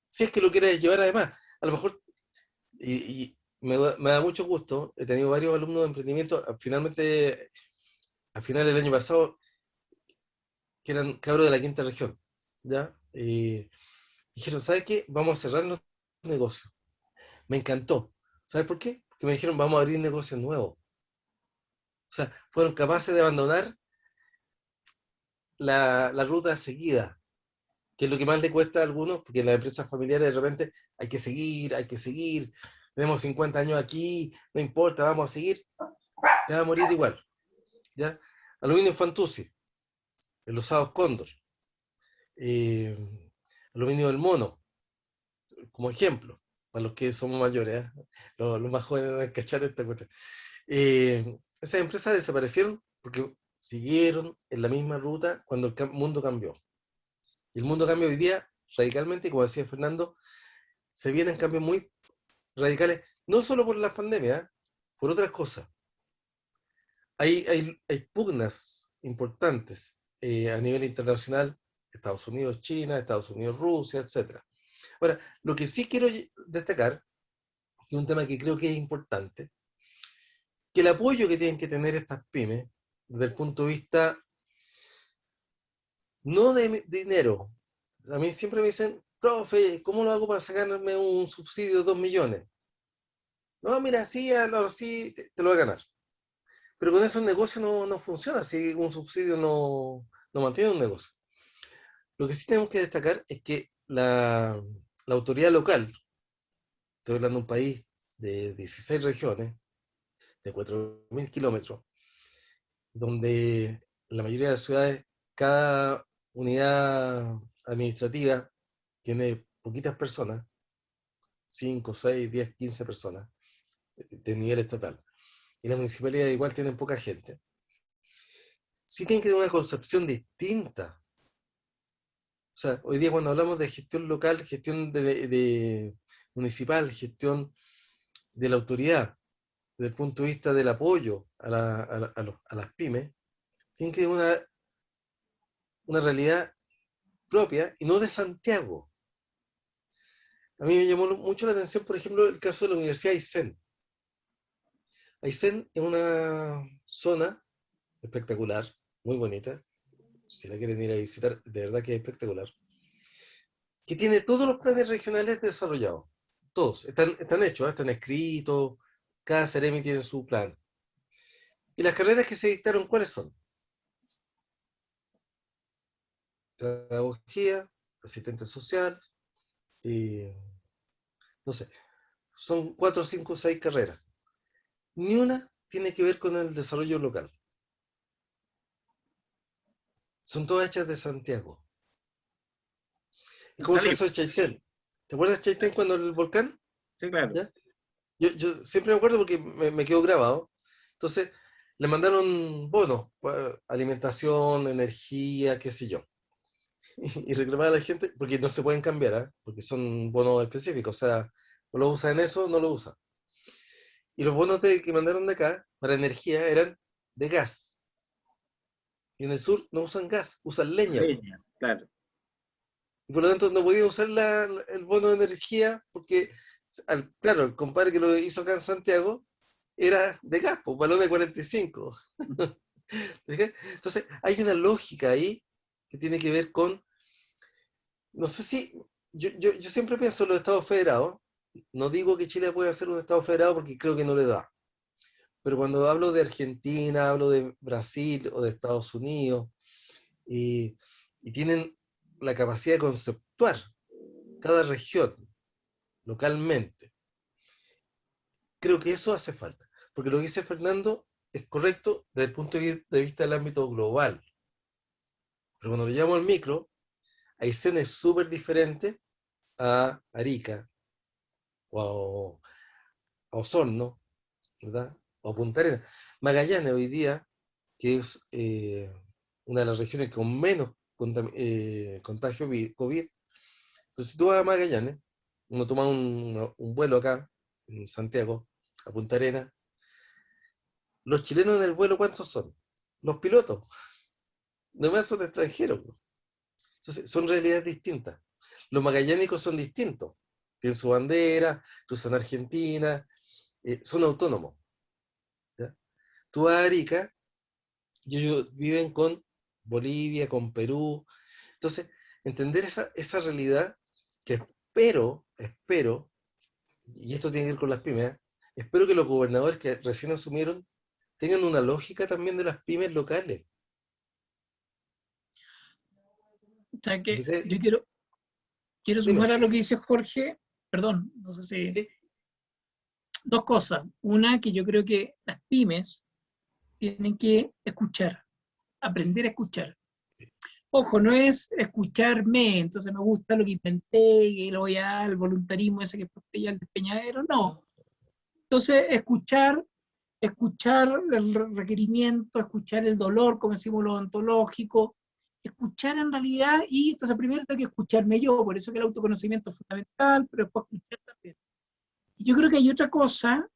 B: Si es que lo quieres llevar además, a lo mejor, y me da mucho gusto, he tenido varios alumnos de emprendimiento, finalmente, al final del año pasado, que eran cabros de la quinta región, ¿ya? Dijeron, ¿sabes qué? Vamos a cerrar los negocios. Me encantó. ¿Sabes por qué? Porque me dijeron, vamos a abrir negocios nuevos. O sea, fueron capaces de abandonar la ruta seguida, que es lo que más le cuesta a algunos, porque en las empresas familiares de repente hay que seguir, tenemos 50 años aquí, no importa, vamos a seguir, te va a morir igual. ¿Ya? Aluminio Fantuzzi, el Osados Cóndor, eh, Aluminio del Mono, como ejemplo, para los que somos mayores, ¿eh? Los más jóvenes van a cachar esta cuestión. Esas empresas desaparecieron porque siguieron en la misma ruta cuando el mundo cambió. Y el mundo cambia hoy día radicalmente, y como decía Fernando, se vienen cambios muy radicales, no solo por la pandemia, por otras cosas. Hay pugnas importantes a nivel internacional, Estados Unidos, China, Estados Unidos, Rusia, etc. Ahora, lo que sí quiero destacar, y un tema que creo que es importante, que el apoyo que tienen que tener estas pymes, desde el punto de vista no de dinero. A mí siempre me dicen, profe, ¿cómo lo hago para sacarme un subsidio de 2 millones? No, mira, sí, sí, te lo voy a ganar. Pero con eso el negocio no funciona, si un subsidio no mantiene un negocio. Lo que sí tenemos que destacar es que la autoridad local, estoy hablando de un país de 16 regiones, de 4.000 kilómetros, donde la mayoría de las ciudades, cada unidad administrativa tiene poquitas personas, 5, 6, 10, 15 personas de nivel estatal. Y las municipalidades igual tienen poca gente. Sí tienen que tener una concepción distinta. O sea, hoy día cuando hablamos de gestión local, gestión de municipal, gestión de la autoridad, desde el punto de vista del apoyo a las pymes, tienen que tener una realidad propia y no de Santiago. A mí me llamó mucho la atención, por ejemplo, el caso de la Universidad Aysén. Aysén es una zona espectacular, muy bonita, si la quieren ir a visitar, de verdad que es espectacular, que tiene todos los planes regionales desarrollados. Todos, están hechos, están escritos, cada Ceremi tiene su plan. ¿Y las carreras que se dictaron cuáles son? Pedagogía, asistente social, no sé, son 4, 5, 6 carreras. Ni una tiene que ver con el desarrollo local. Son todas hechas de Santiago. Es como el caso de Chaitén. ¿Te acuerdas de Chaitén cuando el volcán?
A: Sí, claro.
B: ¿Ya? Yo siempre me acuerdo porque me quedó grabado. Entonces, le mandaron bonos, alimentación, energía, qué sé yo. Y reclamaba a la gente, porque no se pueden cambiar, ¿eh? Porque son bonos específicos, o sea, o lo usan en eso, no lo usan. Y los bonos que mandaron de acá, para energía, eran de gas. Y en el sur no usan gas, usan leña.
A: Leña, claro.
B: Y por lo tanto no podía usar el bono de energía porque, claro, el compadre que lo hizo acá en Santiago era de gas, pues, balón de 45. Entonces, hay una lógica ahí que tiene que ver con, no sé si, yo siempre pienso en los estados federados, no digo que Chile pueda ser un estado federado porque creo que no le da, pero cuando hablo de Argentina, hablo de Brasil o de Estados Unidos, y tienen la capacidad de conceptuar cada región localmente, creo que eso hace falta, porque lo que dice Fernando es correcto desde el punto de vista del ámbito global, pero cuando lo llevamos al micro, Aysén es súper diferente a Arica, o a Osorno, ¿verdad? O Punta Arenas. Magallanes hoy día, que es una de las regiones con menos contagio COVID, pero si tú vas a Magallanes, uno toma un vuelo acá, en Santiago, a Punta Arenas, los chilenos en el vuelo, ¿cuántos son? Los pilotos, no más son extranjeros. Entonces, son realidades distintas. Los magallánicos son distintos, tienen su bandera, cruzan Argentina, son autónomos. ¿Ya? Tú vas a Arica, y ellos viven con Bolivia, con Perú. Entonces, entender esa realidad que espero, y esto tiene que ver con las pymes, espero que los gobernadores que recién asumieron tengan una lógica también de las pymes locales.
C: O sea que
B: ¿Viste?
C: yo quiero sumar
B: Dime.
C: a lo que dice Jorge, perdón, no sé si,
B: ¿Sí?
C: dos cosas. Una, que yo creo que las pymes tienen que escuchar, aprender a escuchar. Ojo, no es escucharme, entonces me gusta lo que inventé, y lo voy al voluntarismo ese que posté ya el despeñadero, no. Entonces, escuchar el requerimiento, escuchar el dolor, como decimos lo ontológico, escuchar en realidad, y entonces primero tengo que escucharme yo, por eso que el autoconocimiento es fundamental, pero después escuchar también. Y yo creo que hay otra cosa,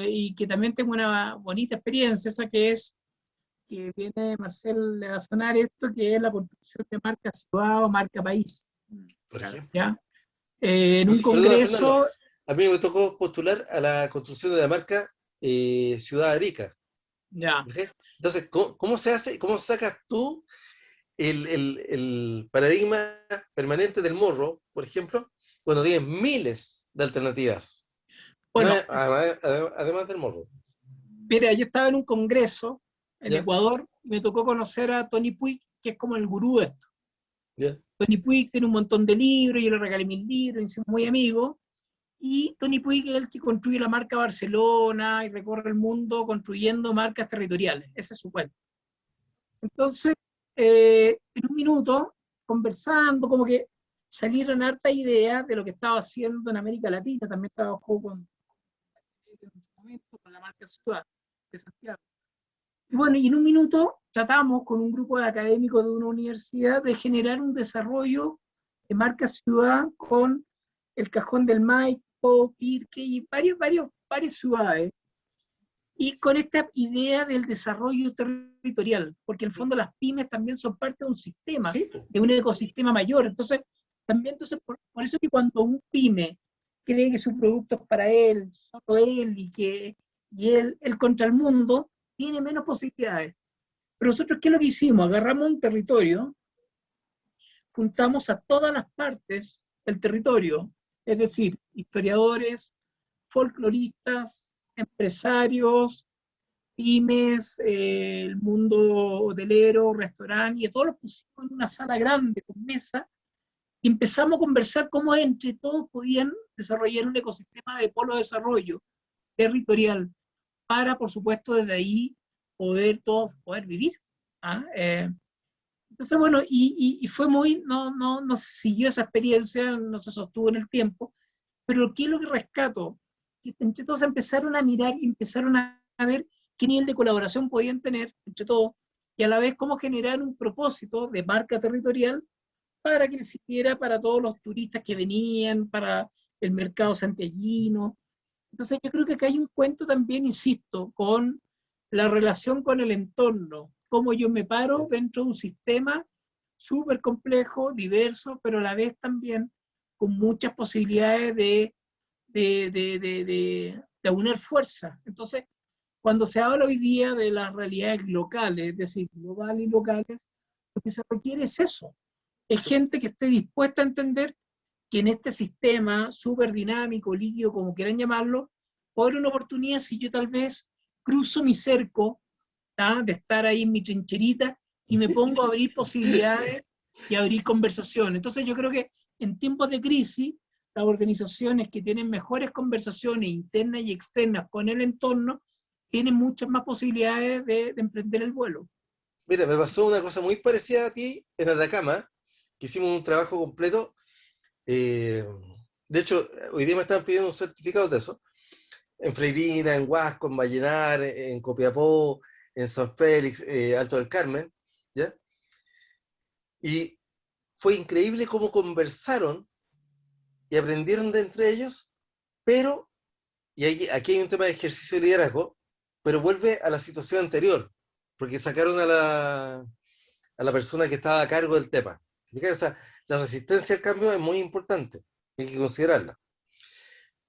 C: y que también tengo una bonita experiencia, esa que es, que viene Marcel, le va a sonar esto, que es la construcción de marca ciudad o marca país.
B: Por ejemplo.
C: ¿Ya? En un
B: Perdona, Fernando.
C: congreso,
B: A mí me tocó postular a la construcción de la marca Ciudad Arica.
C: ya,
B: ¿Ok? Entonces, ¿cómo se hace? ¿Cómo sacas tú el paradigma permanente del morro, por ejemplo, cuando tienes miles de alternativas?
C: bueno,
B: Además del morro.
C: mira, yo estaba en un congreso en
B: ¿Ya?
C: Ecuador y me tocó conocer a Tony Puig, que es como el gurú de esto.
B: ¿Ya?
C: Tony Puig tiene un montón de libros, yo le regalé 1000 libros, y somos muy amigos. Y Tony Puig es el que construye la marca Barcelona y recorre el mundo construyendo marcas territoriales. Ese es su cuento. Entonces, en un minuto, conversando, como que salieron harta ideas de lo que estaba haciendo en América Latina. También trabajó en su momento con la marca Ciudad de Santiago. Y bueno, y en un minuto tratamos con un grupo de académicos de una universidad de generar un desarrollo de marca ciudad con el Cajón del Maipo, Pirque y varias ciudades. Y con esta idea del desarrollo territorial, porque en el fondo las pymes también son parte de un sistema,
B: Sí, po.
C: de un ecosistema mayor. Entonces, también por eso que cuando un pyme cree que su producto es para él, solo él, y él contra el mundo, tiene menos posibilidades. Pero nosotros, ¿qué es lo que hicimos? Agarramos un territorio, juntamos a todas las partes del territorio, es decir, historiadores, folcloristas, empresarios, pymes, el mundo hotelero, restaurante, y todos los pusimos en una sala grande con mesa y empezamos a conversar cómo entre todos podían desarrollar un ecosistema de polo de desarrollo territorial para, por supuesto, desde ahí poder vivir. ¿Ah? Entonces, bueno, y fue muy, no siguió esa experiencia, no se sostuvo en el tiempo, pero ¿qué es lo que rescato? Que entre todos empezaron a mirar y empezaron a ver qué nivel de colaboración podían tener entre todos y a la vez cómo generar un propósito de marca territorial para que sirviera para todos los turistas que venían, para el mercado santiaguino. Entonces yo creo que acá hay un cuento también, insisto, con la relación con el entorno, cómo yo me paro dentro de un sistema súper complejo, diverso, pero a la vez también con muchas posibilidades de unir fuerzas. Entonces, cuando se habla hoy día de las realidades locales, es decir, globales y locales, lo que se requiere es eso. Es gente que esté dispuesta a entender que en este sistema súper dinámico, líquido, como quieran llamarlo, puede haber una oportunidad si yo tal vez cruzo mi cerco, ¿ah?, de estar ahí en mi trincherita y me pongo a abrir posibilidades y a abrir conversaciones. Entonces yo creo que en tiempos de crisis, las organizaciones que tienen mejores conversaciones internas y externas con el entorno tienen muchas más posibilidades de emprender el vuelo.
B: Mira, me pasó una cosa muy parecida a ti en Atacama, que hicimos un trabajo completo. De hecho, hoy día me están pidiendo un certificado de eso. En Freirina, en Huasco, en Vallenar, en Copiapó, en San Félix, Alto del Carmen, ¿ya? Y fue increíble cómo conversaron y aprendieron de entre ellos, pero, y aquí hay un tema de ejercicio de liderazgo, pero vuelve a la situación anterior, porque sacaron a la persona que estaba a cargo del tema. O sea, la resistencia al cambio es muy importante, hay que considerarla.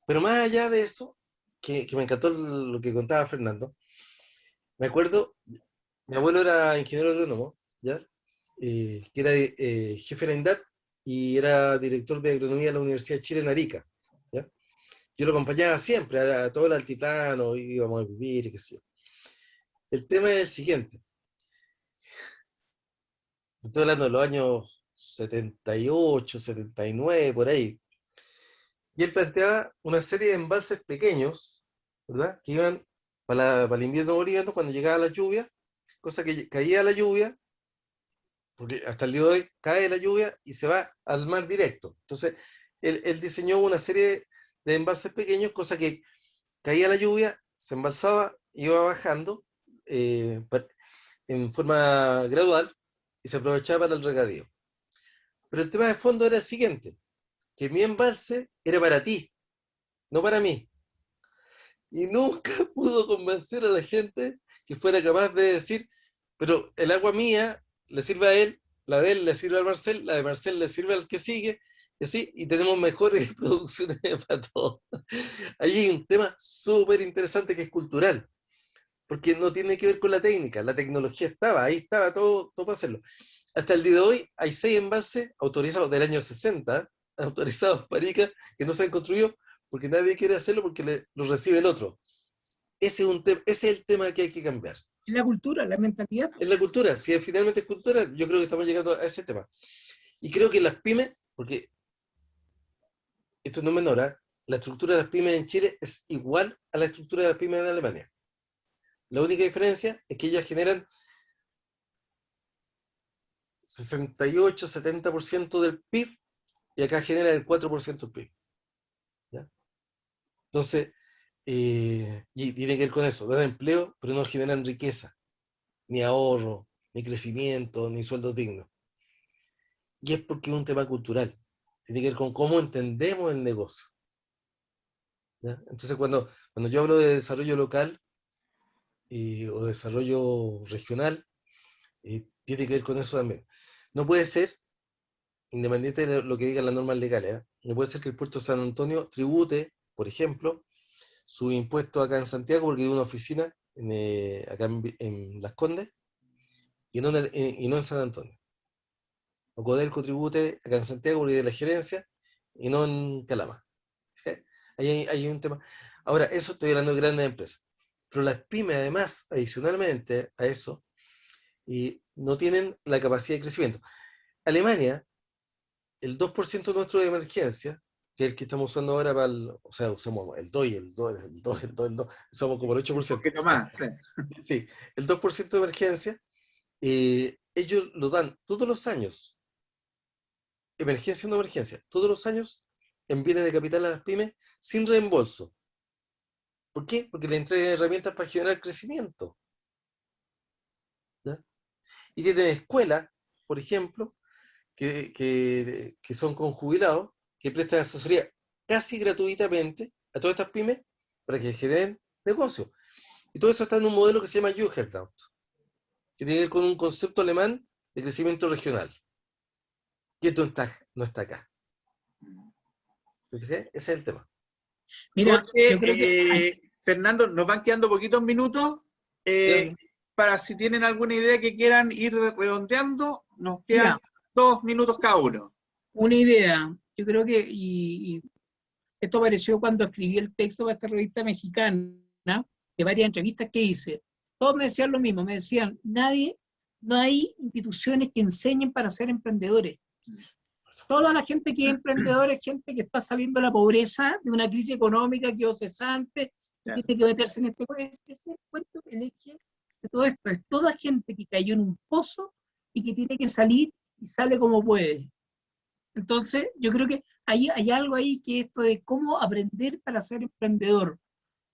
B: Pero más allá de eso, que me encantó lo que contaba Fernando, me acuerdo, mi abuelo era ingeniero agrónomo, ¿ya? Que era jefe de la INDAT y era director de agronomía de la Universidad de Chile en Arica, ¿ya? Yo lo acompañaba siempre a todo el altiplano, íbamos a vivir, qué sé yo. El tema es el siguiente. Estoy hablando de los años 78, 79, por ahí. Y él planteaba una serie de embalses pequeños, ¿verdad?, que iban para el invierno boliviano cuando llegaba la lluvia, cosa que caía la lluvia, porque hasta el día de hoy cae la lluvia y se va al mar directo. Entonces, él diseñó una serie de embalses pequeños, cosa que caía la lluvia, se embalsaba, iba bajando en forma gradual y se aprovechaba para el regadío. Pero el tema de fondo era el siguiente, que mi embalse era para ti, no para mí. Y nunca pudo convencer a la gente que fuera capaz de decir, pero el agua mía le sirve a él, la de él le sirve al Marcel, la de Marcel le sirve al que sigue, y así, y tenemos mejores producciones para todos. Ahí hay un tema súper interesante que es cultural, porque no tiene que ver con la técnica, la tecnología estaba, ahí estaba todo para hacerlo. Hasta el día de hoy hay 6 embalses autorizados del año 60, autorizados para Arica, que no se han construido porque nadie quiere hacerlo porque lo recibe el otro. Ese es el tema que hay que cambiar.
C: Es la cultura, la mentalidad.
B: Es la cultura, si finalmente es cultura, yo creo que estamos llegando a ese tema. Y creo que las pymes, porque esto no es menor, ¿eh?, la estructura de las pymes en Chile es igual a la estructura de las pymes en Alemania. La única diferencia es que ellas generan 68-70% del PIB y acá generan el 4% del PIB. ¿Ya? Entonces, y tiene que ver con eso, dan empleo, pero no generan riqueza, ni ahorro, ni crecimiento, ni sueldos dignos. Y es porque es un tema cultural, tiene que ver con cómo entendemos el negocio. ¿Ya? Entonces, cuando yo hablo de desarrollo local o desarrollo regional, tiene que ver con eso también. No puede ser, independiente de lo que digan las normas legales, no puede ser que el puerto de San Antonio tribute, por ejemplo, su impuesto acá en Santiago, porque hay una oficina acá en Las Condes, y no en San Antonio. O Codelco tribute acá en Santiago, porque es de la gerencia, y no en Calama. Ahí hay un tema. Ahora, eso estoy hablando de grandes empresas. Pero las pymes, además, adicionalmente a eso, no tienen la capacidad de crecimiento. Alemania, el 2% nuestro de emergencia, que es el que estamos usando ahora o sea, usamos el 2 y el 2, somos como el 8%.
A: Un poquito más,
B: sí, el 2% de emergencia, ellos lo dan todos los años, emergencia o no emergencia, todos los años en bienes de capital a las pymes sin reembolso. ¿Por qué? Porque le entregan herramientas para generar crecimiento. ¿Ya? Y tienen escuelas, por ejemplo, que son con jubilados, que prestan asesoría casi gratuitamente a todas estas pymes para que generen negocios. Y todo eso está en un modelo que se llama Jugendamt, que tiene que ver con un concepto alemán de crecimiento regional. que no está acá. ¿Te fijas? Ese es el tema.
C: Mira,
A: Jorge,
C: yo creo que
A: Fernando, nos van quedando poquitos minutos. Para si tienen alguna idea que quieran ir redondeando, nos quedan
C: mira,
A: 2 minutos cada uno.
C: una idea. Yo creo que, y esto apareció cuando escribí el texto para esta revista mexicana, de varias entrevistas que hice. Todos me decían lo mismo, me decían, no hay instituciones que enseñen para ser emprendedores. Toda la gente que es emprendedora es gente que está saliendo de la pobreza, de una crisis económica, quedó cesante,
A: Claro.
C: tiene que meterse en este cuento. Ese es el cuento, el eje de todo esto. Es toda gente que cayó en un pozo y que tiene que salir y sale como puede. Entonces, yo creo que hay algo ahí que esto de cómo aprender para ser emprendedor.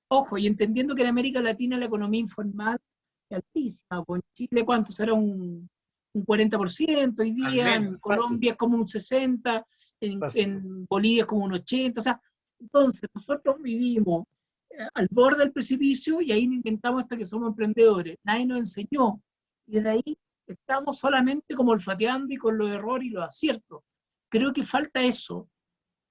C: Ojo, y entendiendo que en América Latina la economía informal es altísima, pues en Chile, ¿cuánto será? Un 40%, hoy día,
A: menos,
C: en Colombia es como un 60%, en Bolivia es como un 80%, o sea, entonces nosotros vivimos al borde del precipicio y ahí nos inventamos hasta que somos emprendedores, nadie nos enseñó, y desde ahí estamos solamente como olfateando y con los errores y los aciertos. Creo que falta eso,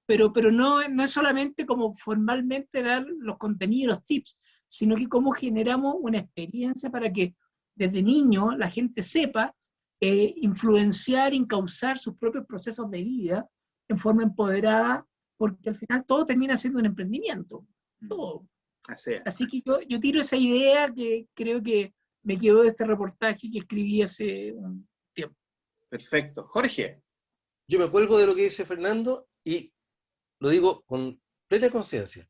C: pero no es solamente como formalmente dar los contenidos, los tips, sino que cómo generamos una experiencia para que desde niño la gente sepa influenciar, encauzar sus propios procesos de vida en forma empoderada, porque al final todo termina siendo un emprendimiento, todo. Así que yo tiro esa idea que creo que me quedó de este reportaje que escribí hace un tiempo.
A: Perfecto. Jorge.
B: Yo me cuelgo de lo que dice Fernando y lo digo con plena conciencia.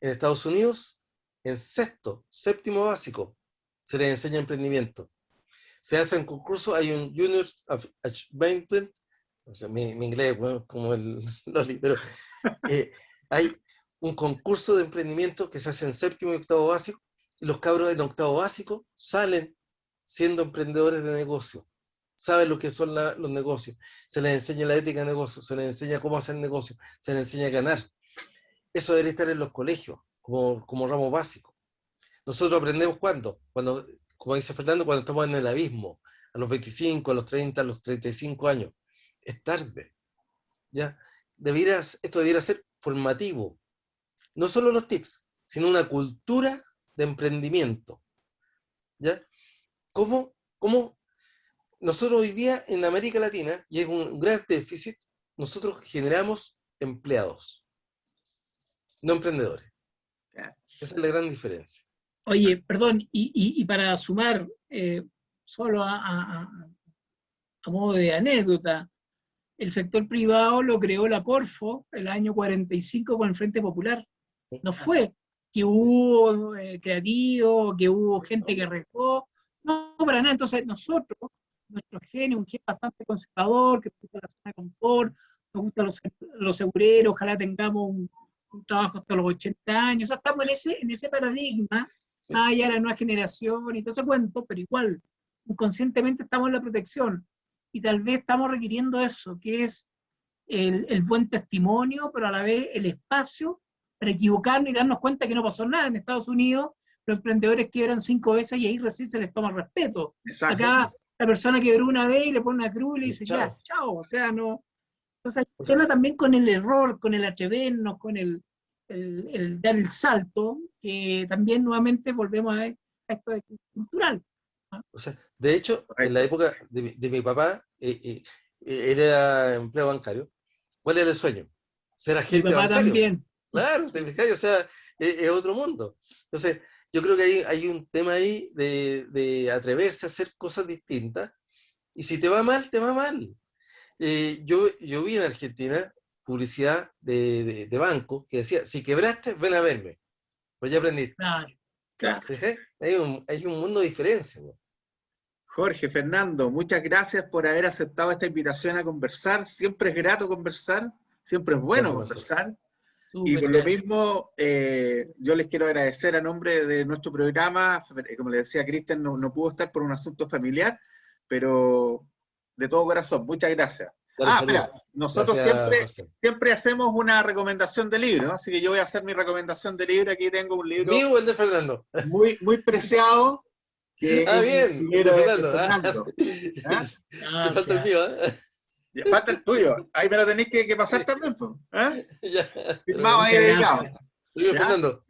B: En Estados Unidos, en sexto, séptimo básico, se les enseña emprendimiento. Se hacen concursos, hay un Junior Achievement, o sea, mi inglés bueno, como el Loli, pero hay un concurso de emprendimiento que se hace en séptimo y octavo básico, y los cabros en octavo básico salen siendo emprendedores de negocio. Saben lo que son los negocios, se les enseña la ética de negocio, se les enseña cómo hacer negocio, se les enseña a ganar. Eso debería estar en los colegios, como ramo básico. Nosotros aprendemos ¿cuándo? Cuando, como dice Fernando, cuando estamos en el abismo, a los 25, a los 30, a los 35 años. Es tarde. ¿Ya? Esto debiera ser formativo. No solo los tips, sino una cultura de emprendimiento. ¿Ya? ¿Cómo nosotros hoy día en América Latina, y es un gran déficit, nosotros generamos empleados, no emprendedores? Esa es la gran diferencia.
C: Oye, perdón, y para sumar, solo a modo de anécdota, el sector privado lo creó la Corfo el año 45 con el Frente Popular. No fue que hubo creativo, que hubo gente que arriesgó, no, para nada. Entonces nosotros, nuestro genio, un gen bastante conservador, que nos gusta la zona de confort, nos gustan los segureros, ojalá tengamos un trabajo hasta los 80 años, o sea, estamos en ese paradigma, más allá de la nueva generación y todo ese cuento, pero igual, inconscientemente estamos en la protección, y tal vez estamos requiriendo eso, que es el buen testimonio, pero a la vez el espacio para equivocarnos y darnos cuenta que no pasó nada. En Estados Unidos los emprendedores quiebran 5 veces y ahí recién se les toma el respeto. Exacto. Acá la persona quebró una vez y le pone una cruz y le dice, ya, chao, o sea, no. Entonces el tema también con el error, con el atrevernos, con el dar el salto, que también nuevamente volvemos a esto de cultural.
B: O sea, de hecho, en la época de mi papá, él era empleado bancario. ¿Cuál era el sueño? Ser agente
C: mi papá
B: bancario.
C: También.
B: Claro, o sea, es otro mundo. Entonces, yo creo que hay un tema ahí de atreverse a hacer cosas distintas, y si te va mal, te va mal. Yo vi en Argentina publicidad de banco que decía, si quebraste, ven a verme. Pues ya aprendiste.
C: Claro.
B: Hay un mundo de diferencia, ¿no?
A: Jorge, Fernando, muchas gracias por haber aceptado esta invitación a conversar. Siempre es grato conversar, siempre es bueno conversar. Y por lo mismo, yo les quiero agradecer a nombre de nuestro programa. Como le decía Cristian, no pudo estar por un asunto familiar, pero de todo corazón, muchas gracias. Espera, nosotros siempre hacemos una recomendación de libro, ¿no? Así que yo voy a hacer mi recomendación de libro. Aquí tengo un libro
B: ¿Mío o el de Fernando?
A: muy preciado.
B: Bien, el de Fernando.
A: ¿Ah?
B: Me falta el mío, ¿eh?
A: Ya, falta el tuyo. Ahí me lo tenéis que pasar también, pues. ¿Eh?
B: Ya,
A: Firmado ahí,
C: Muchas
A: dedicado.
C: gracias.
B: Oye,
A: ¿Ya?
B: Fernando,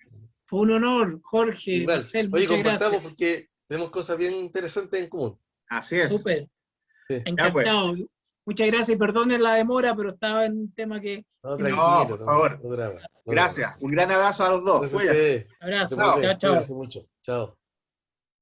C: Fue un honor, Jorge,
B: igual.
C: Marcel,
B: Oye,
C: muchas
B: compartamos
C: gracias.
B: porque tenemos cosas bien interesantes en común.
A: Así es.
C: Súper,
B: Sí.
A: Ya, pues.
C: encantado. Muchas gracias y perdonen la demora, pero estaba en un tema que...
B: No,
C: que me-
A: No,
B: tranquilo,
A: por favor.
B: no drama. No drama.
A: Gracias. Un gran abrazo a los dos.
B: Gracias a
A: Cuídate.
B: ustedes. Que estén
C: Abrazo,
B: muy
A: Chao.
B: bien.
C: chao, chao.
B: Cuídense mucho. Chao.